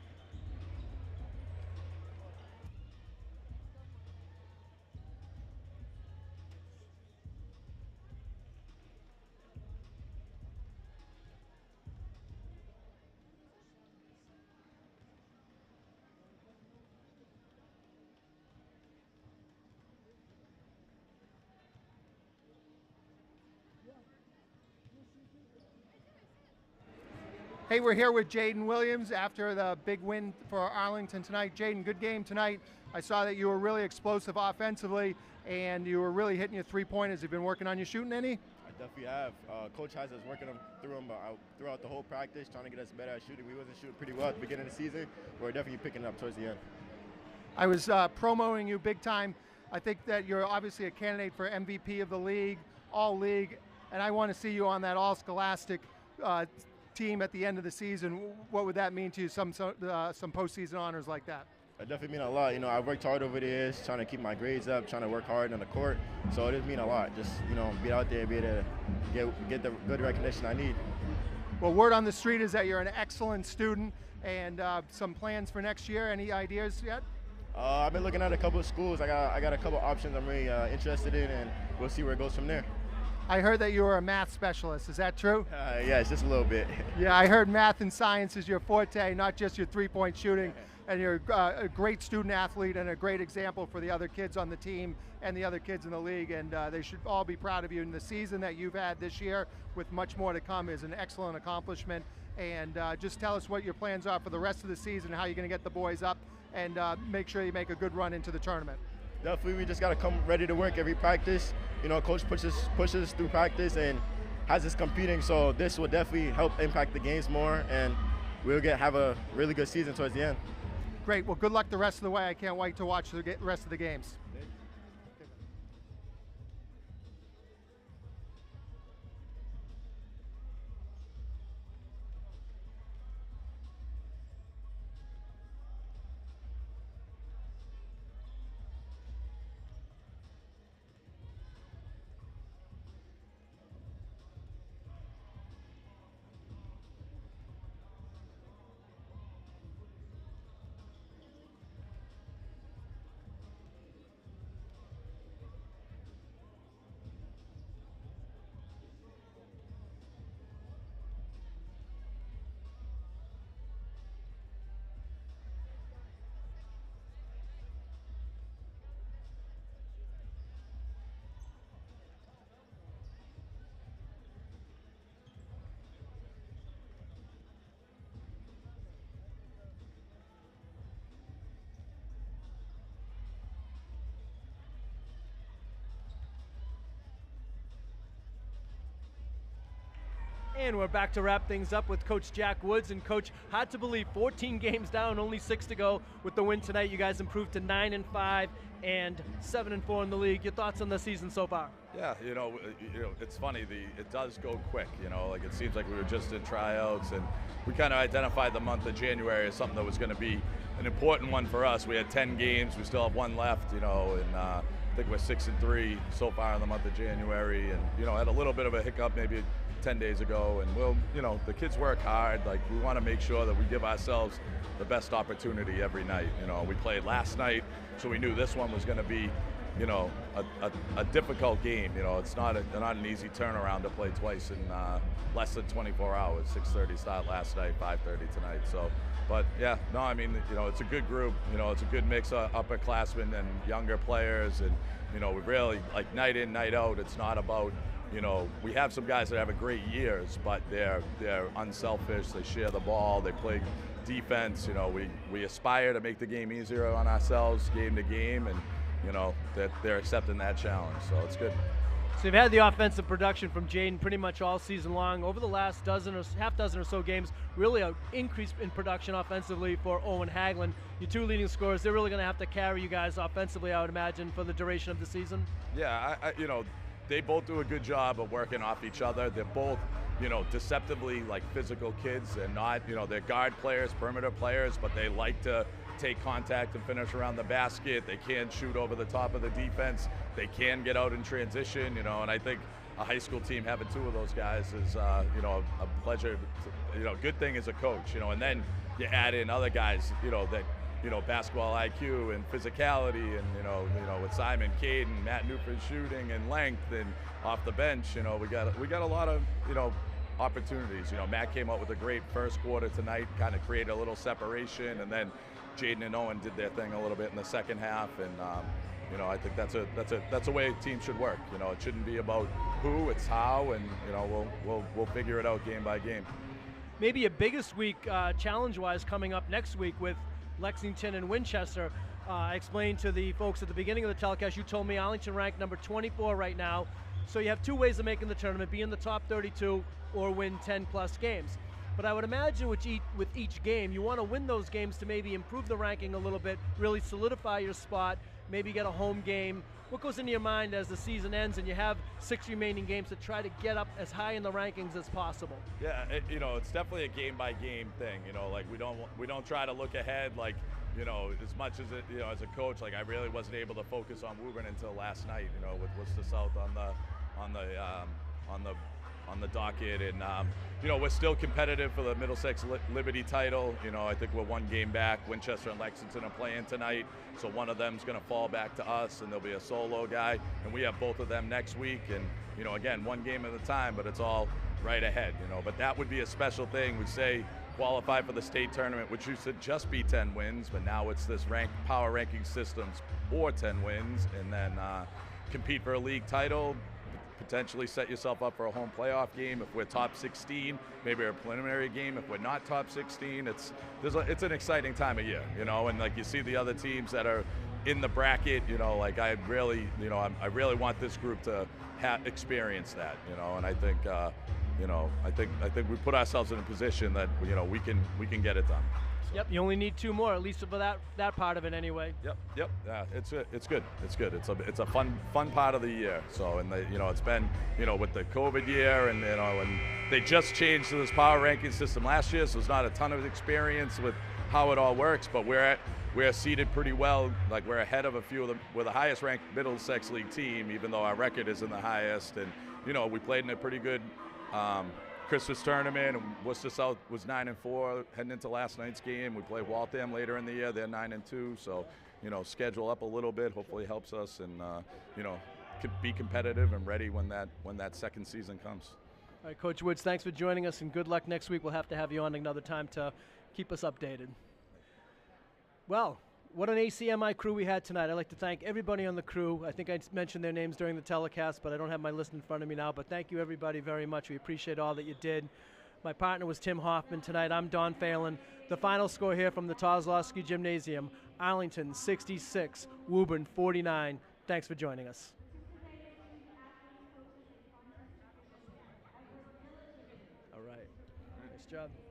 Hey, we're here with Jaden Williams after the big win for Arlington tonight. Jaden, good game tonight. I saw that you were really explosive offensively, and you were really hitting your three-pointers. Have you been working on your shooting any? I definitely have. Coach has us working them throughout the whole practice, trying to get us better at shooting. We wasn't shooting pretty well at the beginning of the season, but we're definitely picking it up towards the end. I was promoting you big time. I think that you're obviously a candidate for MVP of the league, all league, and I want to see you on that all-scholastic team at the end of the season. What would that mean to you, some postseason honors like that? It definitely mean a lot. I've worked hard over the years, trying to keep my grades up, trying to work hard on the court. So it does mean a lot. Just, be out there and be able to get the good recognition I need. Well, word on the street is that you're an excellent student, and some plans for next year. Any ideas yet? I've been looking at a couple of schools. I got a couple of options I'm really interested in, and we'll see where it goes from there. I heard that you were a math specialist. Is that true? Yes, just a little bit. Yeah, I heard math and science is your forte, not just your three-point shooting. And you're a great student athlete and a great example for the other kids on the team and the other kids in the league. And they should all be proud of you. And the season that you've had this year, with much more to come, is an excellent accomplishment. And just tell us what your plans are for the rest of the season, how you're going to get the boys up, and make sure you make a good run into the tournament. Definitely, we just got to come ready to work every practice. Coach pushes us through practice and has us competing, so this will definitely help impact the games more, and we'll have a really good season towards the end. Great. Well, good luck the rest of the way. I can't wait to watch the rest of the games. And we're back to wrap things up with Coach Jack Woods. And Coach, hard to believe, 14 games down, only 6 to go. With the win tonight, you guys improved to 9-5 and 7-4 in the league. Your thoughts on the season so far? Yeah, it's funny. It does go quick. Like it seems like we were just in tryouts, and we kind of identified the month of January as something that was going to be an important one for us. We had 10 games. We still have 1 left. And I think we're 6-3 so far in the month of January, and had a little bit of a hiccup maybe 10 days ago, and the kids work hard. Like, we want to make sure that we give ourselves the best opportunity every night. We played last night, so we knew this one was going to be, a difficult game. It's not an easy turnaround to play twice in less than 24 hours. 6:30 start last night, 5:30 tonight. So, but yeah, no, I mean, it's a good group. It's a good mix of upperclassmen and younger players, and we really, like, night in, night out. It's not about, we have some guys that have great years, but they're unselfish. They share the ball. They play defense. We aspire to make the game easier on ourselves, game to game, and that they're accepting that challenge. So it's good. So you've had the offensive production from Jaden pretty much all season long. Over the last half dozen or so games, really an increase in production offensively for Owen Haglund. Your 2 leading scorers, they're really going to have to carry you guys offensively, I would imagine, for the duration of the season. Yeah, they both do a good job of working off each other. They're both, deceptively, like, physical kids. They're not, they're guard players, perimeter players, but they like to take contact and finish around the basket. They can shoot over the top of the defense. They can get out in transition, and I think a high school team having 2 of those guys is, a pleasure. Good thing as a coach, and then you add in other guys, that, basketball IQ and physicality, and with Simon Caden, Matt Newford shooting and length, and off the bench, we got a lot of, opportunities. Matt came up with a great first quarter tonight, kind of created a little separation, and then Jaden and Owen did their thing a little bit in the second half, and I think that's a way teams should work. It shouldn't be about who, it's how, and we'll figure it out game by game. Maybe your biggest week challenge-wise coming up next week with Lexington and Winchester. I explained to the folks at the beginning of the telecast, you told me Arlington ranked number 24 right now, so you have 2 ways of making the tournament: be in the top 32 or win 10+ games. But I would imagine with each game, you want to win those games to maybe improve the ranking a little bit, really solidify your spot, maybe get a home game. What goes into your mind as the season ends and you have 6 remaining games to try to get up as high in the rankings as possible? Yeah, it's definitely a game-by-game thing. Like, we don't try to look ahead, like, as much as it, as a coach, like, I really wasn't able to focus on Woburn until last night, with Worcester South on the docket, and we're still competitive for the Middlesex Liberty title. I think we're 1 game back. Winchester and Lexington are playing tonight, so one of them's going to fall back to us, and there'll be a solo guy, and we have both of them next week. And again, 1 game at a time, but it's all right ahead. But that would be a special thing. We say qualify for the state tournament, which used to just be 10 wins, but now it's this power ranking systems or 10 wins, and then compete for a league title. Potentially set yourself up for a home playoff game. If we're top 16, maybe a preliminary game. If we're not top 16, it's an exciting time of year, and like you see the other teams that are in the bracket, like I really want this group to experience that, and I think, I think we put ourselves in a position that, we can get it done. Yep, you only need 2 more, at least for that part of it anyway. Yep. Yeah, it's good. It's good. It's a fun part of the year. So, and it's been, with the COVID year, and and they just changed to this power ranking system last year, so there's not a ton of experience with how it all works. But we're seated pretty well. Like, we're ahead of a few of them. We're the highest ranked Middlesex League team, even though our record isn't the highest. And we played in a pretty good Christmas tournament, and Worcester South was 9-4 heading into last night's game. We play Waltham later in the year; they're 9-2. So, schedule up a little bit hopefully helps us, and be competitive and ready when that second season comes. All right, Coach Woods, thanks for joining us, and good luck next week. We'll have to have you on another time to keep us updated. Well, what an ACMi crew we had tonight. I'd like to thank everybody on the crew. I think I mentioned their names during the telecast, but I don't have my list in front of me now. But thank you, everybody, very much. We appreciate all that you did. My partner was Tim Hoffman tonight. I'm Don Phelan. The final score here from the Kozlowski Gymnasium, Arlington 66, Woburn 49. Thanks for joining us. All job.